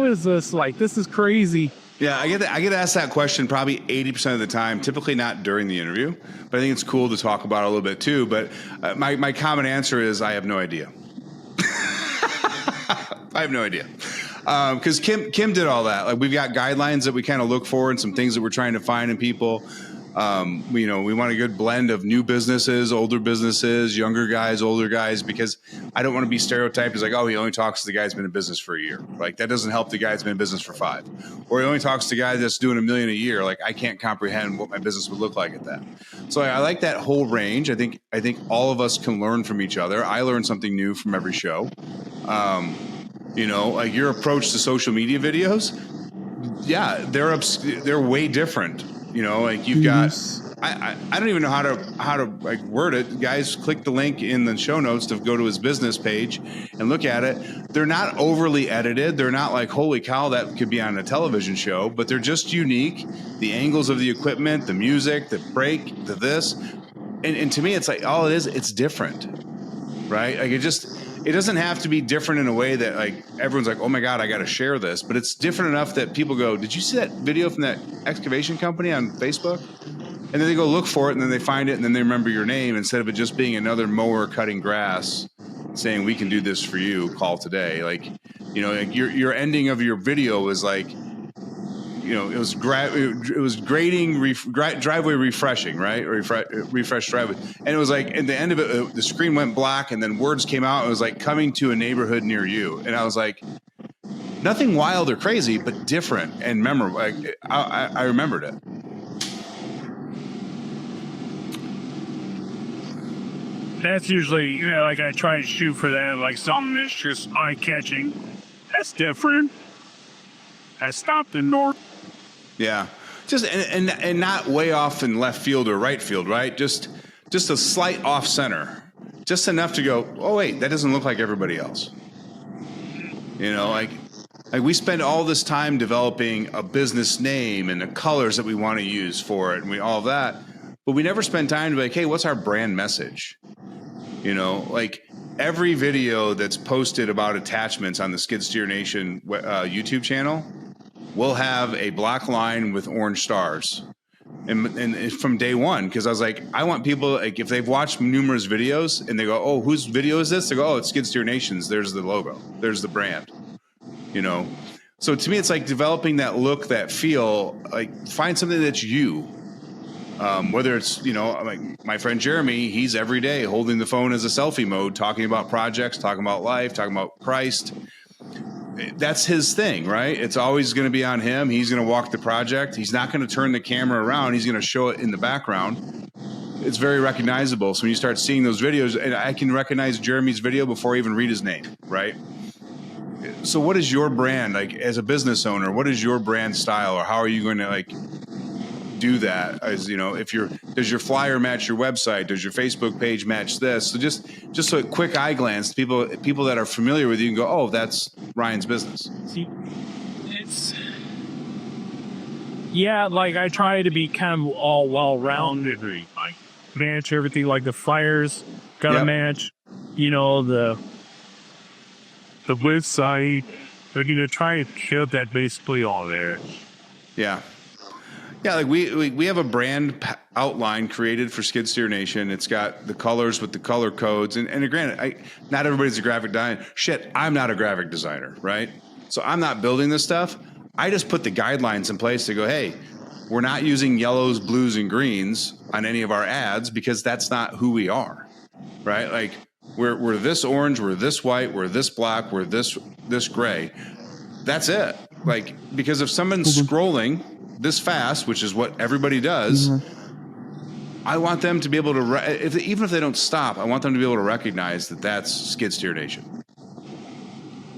is this? Like, this is crazy. Yeah, I get asked that question probably 80% of the time, typically not during the interview, but I think it's cool to talk about it a little bit too. But my common answer is I have no idea. I have no idea. Because Kim did all that. Like, we've got guidelines that we kind of look for and some things that we're trying to find in people. We want a good blend of new businesses, older businesses, younger guys, older guys, because I don't want to be stereotyped as like, oh, he only talks to the guy who's been in business for a year. Like, that doesn't help the guy who's been in business for 5. Or he only talks to the guy that's doing $1 million a year. Like, I can't comprehend what my business would look like at that. So I like that whole range. I think all of us can learn from each other. I learn something new from every show. Like your approach to social media videos, yeah, they're way different. Like you've got, I don't even know how to like word it. Guys, click the link in the show notes to go to his business page and look at it. They're not overly edited. They're not like, holy cow, that could be on a television show, but they're just unique. The angles of the equipment, the music, the break, the this. And to me, it's like, all it is, it's different, right? Like it doesn't have to be different in a way that like everyone's like, oh my God, I got to share this. But it's different enough that people go, did you see that video from that excavation company on Facebook? And then they go look for it, and then they find it, and then they remember your name, instead of it just being another mower cutting grass saying, we can do this for you, call today. Like, like your ending of your video was like, it was grading driveway refreshing, right? Or refresh driveway. And it was like, at the end of it, the screen went black and then words came out. It was like, coming to a neighborhood near you. And I was like, nothing wild or crazy, but different and memorable. Like, I remembered it. That's usually, like I try to shoot for that, like something that's just eye-catching. That's different. That's stopped in north. Yeah, just and not way off in left field or right field, right? Just a slight off center, just enough to go, oh wait, that doesn't look like everybody else. Like we spend all this time developing a business name and the colors that we want to use for it, and all of that, but we never spend time to be like, hey, what's our brand message? Like every video that's posted about attachments on the Skid Steer Nation YouTube channel will have a black line with orange stars. And from day one, because I was like, I want people, like, if they've watched numerous videos and they go, oh, whose video is this? They go, oh, it's Skid Steer Nation's. There's the logo. There's the brand. So to me, it's like developing that look, that feel, like find something that's you. Whether it's, like my friend Jeremy, he's every day holding the phone as a selfie mode, talking about projects, talking about life, talking about Christ. That's his thing, right? It's always going to be on him. He's going to walk the project. He's not going to turn the camera around. He's going to show it in the background. It's very recognizable. So when you start seeing those videos, and I can recognize Jeremy's video before I even read his name, right? So what is your brand, like as a business owner? What is your brand style, or how are you going to like do that? As does your flyer match your website? Does your Facebook page match this? So just so a quick eye glance, people that are familiar with you can go, oh, that's Ryan's business. See, like I try to be kind of all well-rounded. I match everything, like the flyers gotta match, the website. They're gonna try and keep that basically all there. Yeah. Yeah, like we have a brand outline created for Skid Steer Nation. It's got the colors with the color codes. And granted, not everybody's a graphic designer. Shit, I'm not a graphic designer, right? So I'm not building this stuff. I just put the guidelines in place to go, hey, we're not using yellows, blues, and greens on any of our ads because that's not who we are. right? Like we're this orange, we're this white, we're this black, we're this gray. That's it. Like, because if someone's scrolling this fast, which is what everybody does, I want them to be able to, even if they don't stop, I want them to be able to recognize that that's skid steer nation,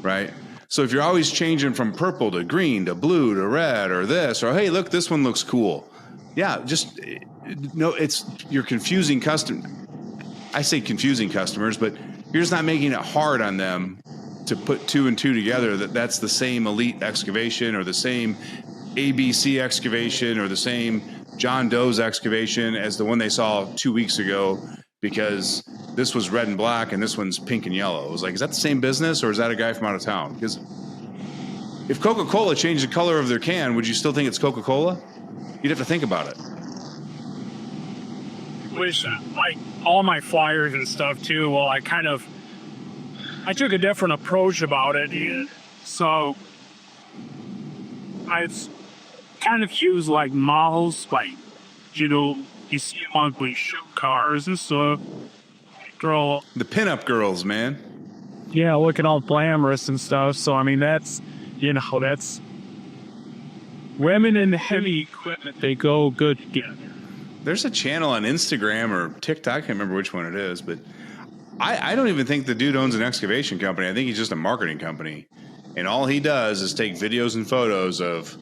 right? So if you're always changing from purple to green to blue to red or this, or hey, look, this one looks cool. Yeah, just no, you're confusing I say confusing customers, but you're just not making it hard on them to put two and two together, that's the same Elite Excavation or the same ABC Excavation or the same John Doe's excavation as the one they saw 2 weeks ago, because this was red and black and this one's pink and yellow. It was like, is that the same business or is that a guy from out of town? Because if Coca-Cola changed the color of their can, would you still think it's Coca-Cola? You'd have to think about it. Which, like, all my flyers and stuff too, well, I took a different approach about it. So I kind of use like models, like, you see them on like show cars and stuff. Girl, the pinup girls, man. Yeah, looking all glamorous and stuff. So I mean, that's women in heavy equipment. They go good together. There's a channel on Instagram or TikTok, I can't remember which one it is, but I don't even think the dude owns an excavation company. I think he's just a marketing company. And all he does is take videos and photos of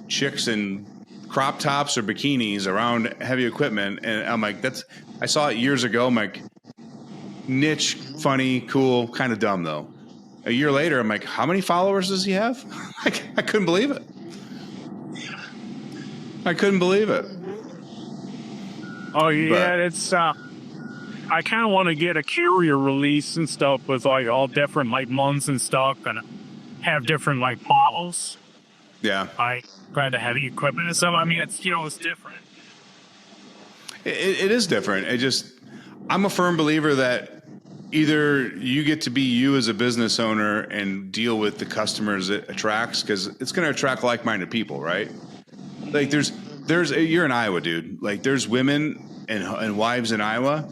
chicks in crop tops or bikinis around heavy equipment. And I'm like, I saw it years ago. I'm like, niche, funny, cool, kind of dumb though. A year later, I'm like, how many followers does he have? I couldn't believe it. I couldn't believe it. Oh yeah, it's I kind of want to get a carrier release and stuff with like all different like months and stuff, and have different like models. Yeah, I kind of heavy equipment and stuff. I mean, it's it's different. It is different. I'm a firm believer that either you get to be you as a business owner and deal with the customers it attracts, because it's going to attract like-minded people, right? Like you're in Iowa, dude. Like there's women and wives in Iowa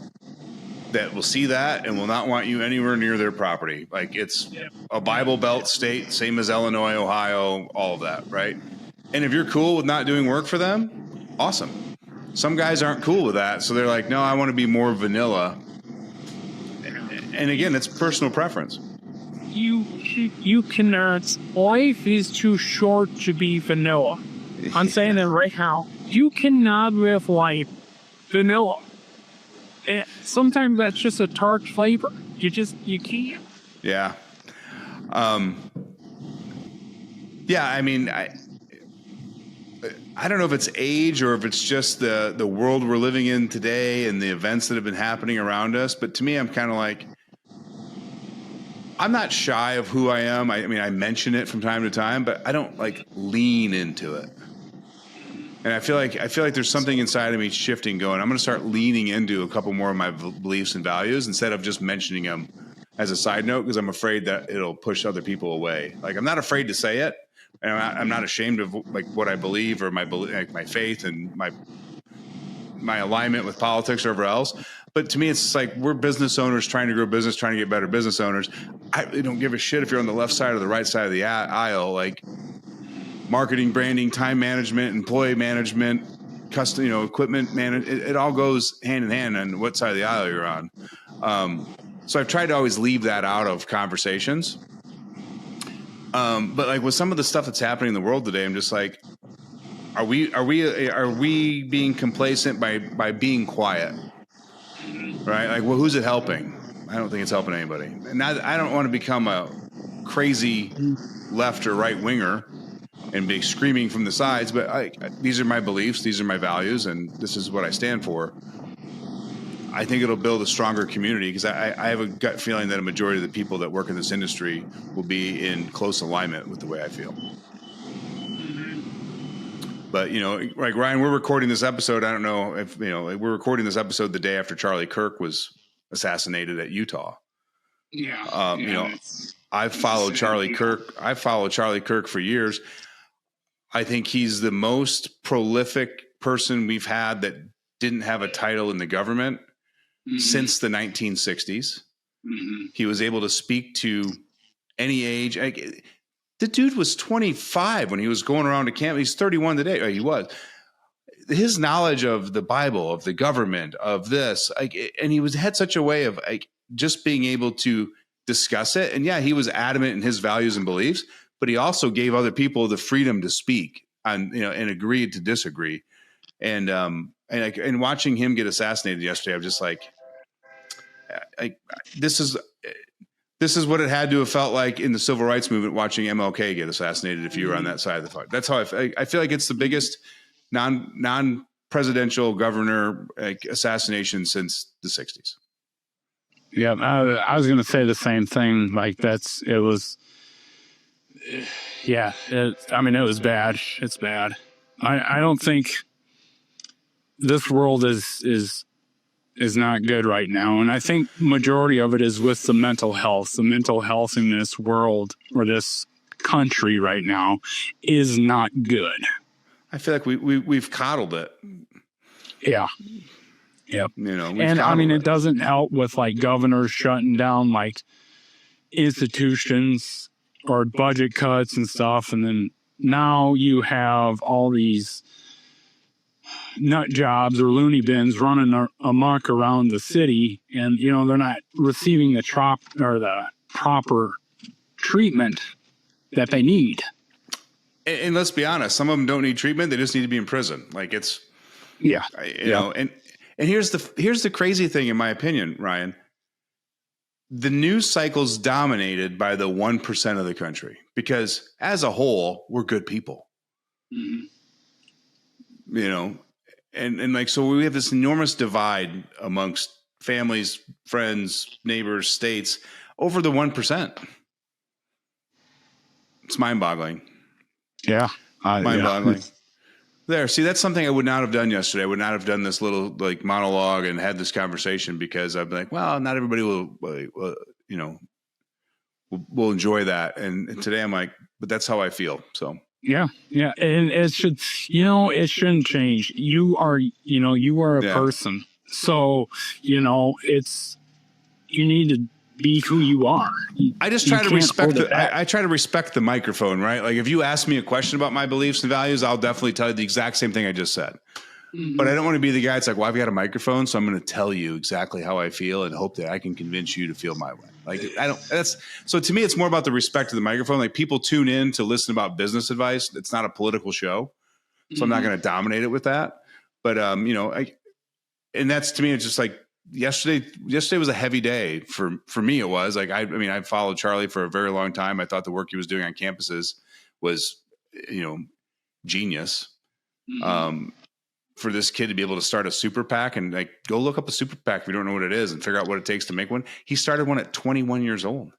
that will see that and will not want you anywhere near their property. Like it's a Bible Belt state, same as Illinois, Ohio, all of that, right? And if you're cool with not doing work for them, awesome. Some guys aren't cool with that, so they're like, no, I want to be more vanilla. And again, it's personal preference. You cannot. Life is too short to be vanilla. I'm saying it right now. You cannot live life vanilla. Sometimes that's just a tart flavor. You can't. Yeah. Yeah, I mean, I don't know if it's age or if it's just the world we're living in today and the events that have been happening around us. But to me, I'm kind of like, I'm not shy of who I am. I mean, I mention it from time to time, but I don't like lean into it. And I feel like there's something inside of me shifting, going, I'm going to start leaning into a couple more of my beliefs and values instead of just mentioning them as a side note, because I'm afraid that it'll push other people away. Like, I'm not afraid to say it, and I'm not ashamed of like what I believe or my faith and my alignment with politics or whatever else. But to me, it's like, we're business owners trying to grow business, trying to get better business owners. I really don't give a shit if you're on the left side or the right side of the aisle. Like, marketing, branding, time management, employee management, custom, equipment management, it all goes hand in hand on what side of the aisle you're on. So I've tried to always leave that out of conversations. But like with some of the stuff that's happening in the world today, I'm just like, are we being complacent by being quiet? Right? Like, well, who's it helping? I don't think it's helping anybody. And I don't want to become a crazy left or right winger and be screaming from the sides, but these are my beliefs, these are my values, and this is what I stand for. I think it'll build a stronger community, because I have a gut feeling that a majority of the people that work in this industry will be in close alignment with the way I feel. But, like Ryan, we're recording this episode. I don't know if, we're recording this episode the day after Charlie Kirk was assassinated at Utah. Yeah. I've followed Charlie Kirk. I've followed Charlie Kirk for years. I think he's the most prolific person we've had that didn't have a title in the government. since the 1960s. Mm-hmm. He was able to speak to any age. The dude was 25 when he was going around to camp. He's 31 today. Or he was. His knowledge of the Bible, of the government, of this, and he had such a way of just being able to discuss it. And yeah, he was adamant in his values and beliefs, but he also gave other people the freedom to speak and agreed to disagree. And watching him get assassinated yesterday, I'm just like, this is what it had to have felt like in the civil rights movement, watching MLK get assassinated. If you were on that side of the fight, that's how I feel like it's the biggest non-presidential governor assassination since the 60s. Yeah, I was going to say the same thing. Like it was bad. It's bad. I don't think this world is not good right now. And I think majority of it is with the mental health. The mental health in this world or this country right now is not good. I feel like we've coddled it. Yeah. Yep. And I mean, it doesn't help with governors shutting down institutions or budget cuts and stuff. And then now you have all these nut jobs or loony bins running amok around the city, and they're not receiving the proper treatment that they need. And let's be honest, some of them don't need treatment; they just need to be in prison. And here's the crazy thing, in my opinion, Ryan. The news cycle's dominated by the 1% of the country because, as a whole, we're good people. Mm-hmm. So we have this enormous divide amongst families, friends, neighbors, states over the 1%. It's mind-boggling. Yeah. Mind-boggling. Yeah. There. See, that's something I would not have done yesterday. I would not have done this little monologue and had this conversation because I'd be like, well, not everybody will enjoy that. And today I'm like, but that's how I feel. So. Yeah. And it shouldn't change. You are a person. So, you need to be who you are. I just try to respect I try to respect the microphone, right? Like if you ask me a question about my beliefs and values, I'll definitely tell you the exact same thing I just said. Mm-hmm. But I don't want to be the guy that's like, well, I've got a microphone, so I'm going to tell you exactly how I feel and hope that I can convince you to feel my way. So to me, it's more about the respect of the microphone. Like people tune in to listen about business advice. It's not a political show. So mm-hmm. I'm not going to dominate it with that. But, and that's, to me, it's just like, yesterday was a heavy day for me. It was like, I followed Charlie for a very long time. I thought the work he was doing on campuses was, genius. Mm-hmm. For this kid to be able to start a super PAC and go look up a super PAC if you don't know what it is and figure out what it takes to make one. He started one at 21 years old.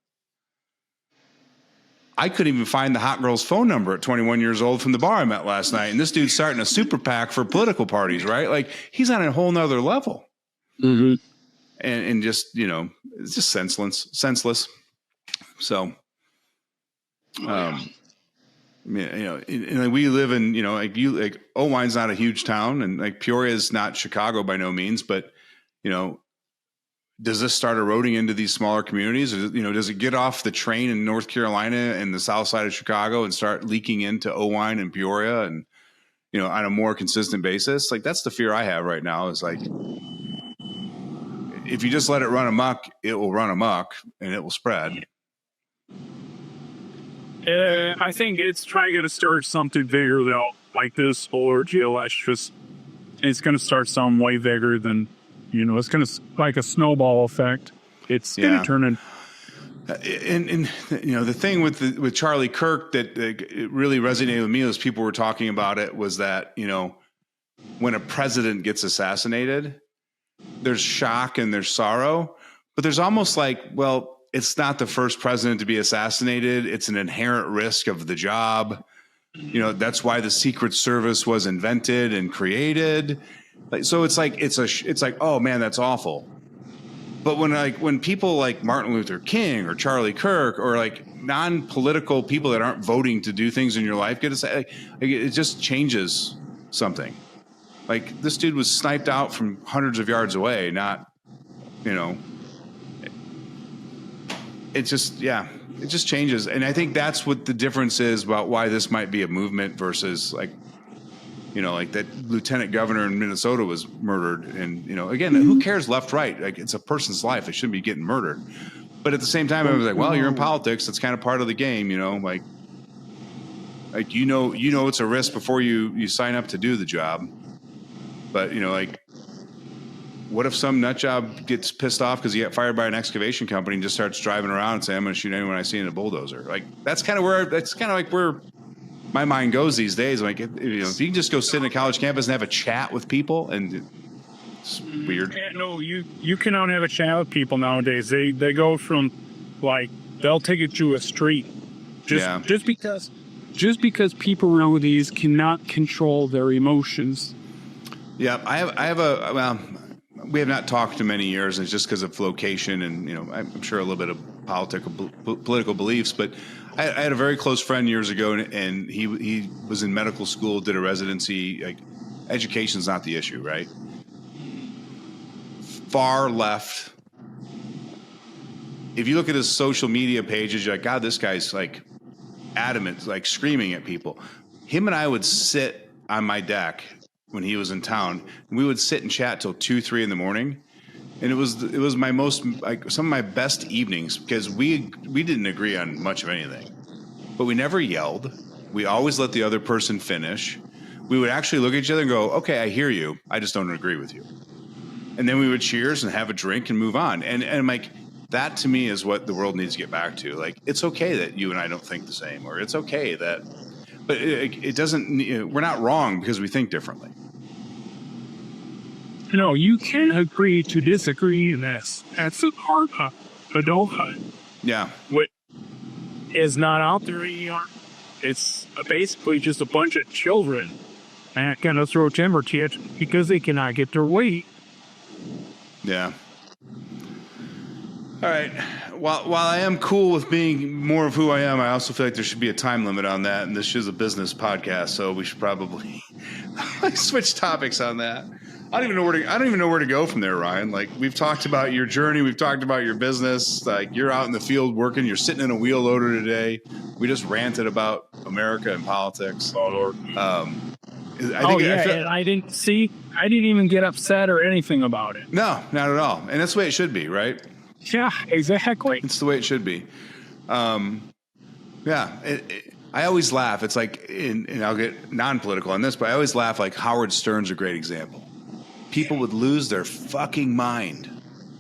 I couldn't even find the hot girl's phone number at 21 years old from the bar I met last night. And this dude's starting a super PAC for political parties, right? He's on a whole nother level. Mm-hmm. And just, it's just senseless. So, we live in, Owine's not a huge town and Peoria is not Chicago by no means, but, does this start eroding into these smaller communities? Or, does it get off the train in North Carolina and the south side of Chicago and start leaking into Owine and Peoria and, on a more consistent basis? That's the fear I have right now is if you just let it run amok, it will run amok and it will spread. I think it's trying to start something bigger though, like this whole GLS. It's going to start something way bigger than, it's going to like a snowball effect. It's going to turn in. And the thing with Charlie Kirk that it really resonated with me as people were talking about it was that, when a president gets assassinated, there's shock and there's sorrow, but there's almost it's not the first president to be assassinated. It's an inherent risk of the job. That's why the Secret Service was invented and created. So it's like, oh man, that's awful. But when people like Martin Luther King or Charlie Kirk or non-political people that aren't voting to do things in your life get assassinated, it just changes something. This dude was sniped out from hundreds of yards away, not you know, it just changes. And I think that's what the difference is about why this might be a movement versus like, you know, like that lieutenant governor in Minnesota was murdered. And, you know, again, who cares left, right? Like it's a person's life. They shouldn't be getting murdered. But at the same time, I was like, well, you're in politics. That's kind of part of the game, you know, like, you know, it's a risk before you sign up to do the job. But, you know, like, what if some nut job gets pissed off because he got fired by an excavation company and just starts driving around and saying, I'm going to shoot anyone I see in a bulldozer? Like, that's kind of like where my mind goes these days. Like, you know, if you can just go sit in a college campus and have a chat with people, and it's weird. Yeah, no, you cannot have a chat with people nowadays. They go from, like, they'll take it to a street. Just because people nowadays cannot control their emotions. Yeah, we have not talked in many years, and it's just because of location and, you know, I'm sure a little bit of political beliefs. But I had a very close friend years ago, and he was in medical school, did a residency. Like, education's not the issue, right? Far left. If you look at his social media pages, you're like, God, this guy's like adamant, like screaming at people. Him and I would sit on my deck when he was in town, and we would sit and chat till 2-3 in the morning. And it was my most, like, some of my best evenings, because we didn't agree on much of anything, but we never yelled. We always let the other person finish. We would actually look at each other and go, okay, I hear you. I just don't agree with you. And then we would cheers and have a drink and move on. And I'm like, that to me is what the world needs to get back to. Like, it's okay that you and I don't think the same, or it's okay that, but it doesn't, we're not wrong because we think differently. No, you can agree to disagree in this. That's a part of adulthood. Yeah. What is not out there anymore. It's basically just a bunch of children that kind of throw timber tits because they cannot get their way. Yeah. All right. While I am cool with being more of who I am, I also feel like there should be a time limit on that. And this is a business podcast, so we should probably switch topics on that. I don't even know where to go from there, Ryan. Like, we've talked about your journey, we've talked about your business. Like, you're out in the field working, you're sitting in a wheel loader today. We just ranted about America and politics. Oh, Lord. I didn't even get upset or anything about it. No, not at all. And that's the way it should be, right? Yeah, exactly. It's the way it should be. Yeah. I always laugh. It's like, and I'll get non-political on this, but I always laugh. Like, Howard Stern's a great example. People would lose their fucking mind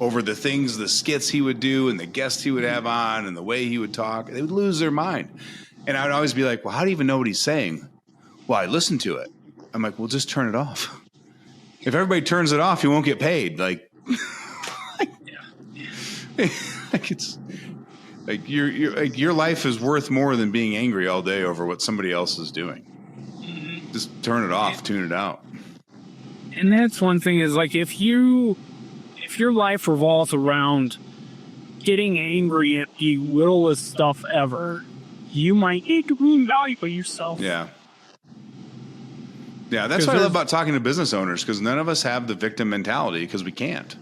over the things, the skits he would do and the guests he would have on and the way he would talk. They would lose their mind. And I would always be like, well, how do you even know what he's saying? Well, I listen to it. I'm like, well, just turn it off. If everybody turns it off, you won't get paid. Like, like, it's like your life is worth more than being angry all day over what somebody else is doing. Just turn it off, tune it out. And that's one thing is, like, if your life revolves around getting angry at the littlest stuff ever, you might need to reevaluate yourself. Yeah. Yeah, that's what I love about talking to business owners, because none of us have the victim mentality because we can't.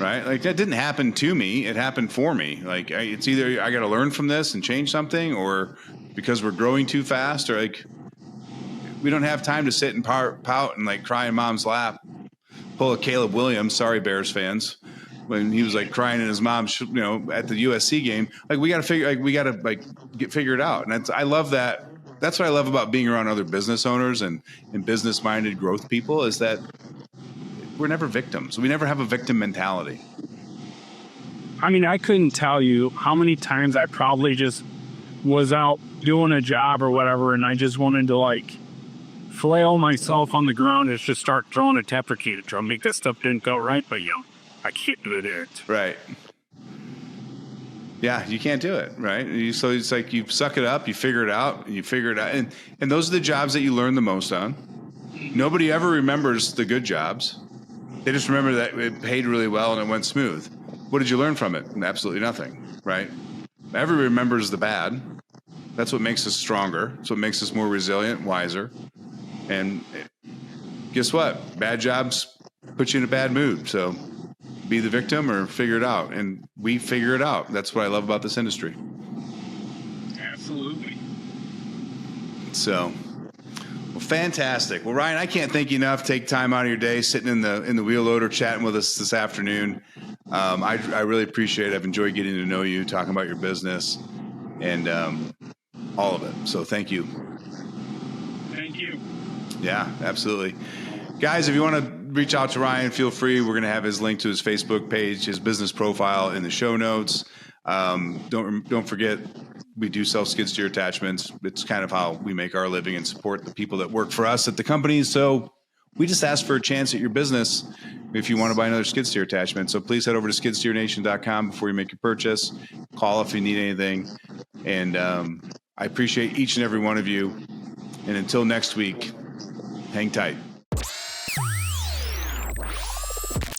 Right? Like, that didn't happen to me. It happened for me. Like, it's either I got to learn from this and change something, or because we're growing too fast, or like, we don't have time to sit and pout and like cry in mom's lap. Pull a Caleb Williams, sorry Bears fans, when he was like crying in his mom's, you know, at the USC game. Like, we got to get figured out. And I love that. That's what I love about being around other business owners and business minded growth people, is that we're never victims. We never have a victim mentality. I mean, I couldn't tell you how many times I probably just was out doing a job or whatever, and I just wanted to, like, flail myself on the ground and just start throwing a deprecated drum. Make that stuff didn't go right, but, I can't do it. Right. Yeah, you can't do it, right? So it's like, you suck it up, you figure it out, and those are the jobs that you learn the most on. Nobody ever remembers the good jobs. They just remember that it paid really well and it went smooth. What did you learn from it? Absolutely nothing, right? Everybody remembers the bad. That's what makes us stronger. That's what makes us more resilient, wiser. And guess what? Bad jobs put you in a bad mood. So be the victim or figure it out. And we figure it out. That's what I love about this industry. Absolutely. So, well, fantastic. Well, Ryan, I can't thank you enough. Take time out of your day, sitting in the wheel loader, chatting with us this afternoon. I really appreciate it. I've enjoyed getting to know you, talking about your business, and all of it. So, thank you. Thank you. Yeah, absolutely. Guys, if you want to reach out to Ryan, feel free. We're going to have his link to his Facebook page, his business profile in the show notes. Don't forget, we do sell skid steer attachments. It's kind of how we make our living and support the people that work for us at the company. So we just ask for a chance at your business if you want to buy another skid steer attachment. So please head over to skidsteernation.com before you make your purchase. Call if you need anything. And I appreciate each and every one of you. And until next week, hang tight.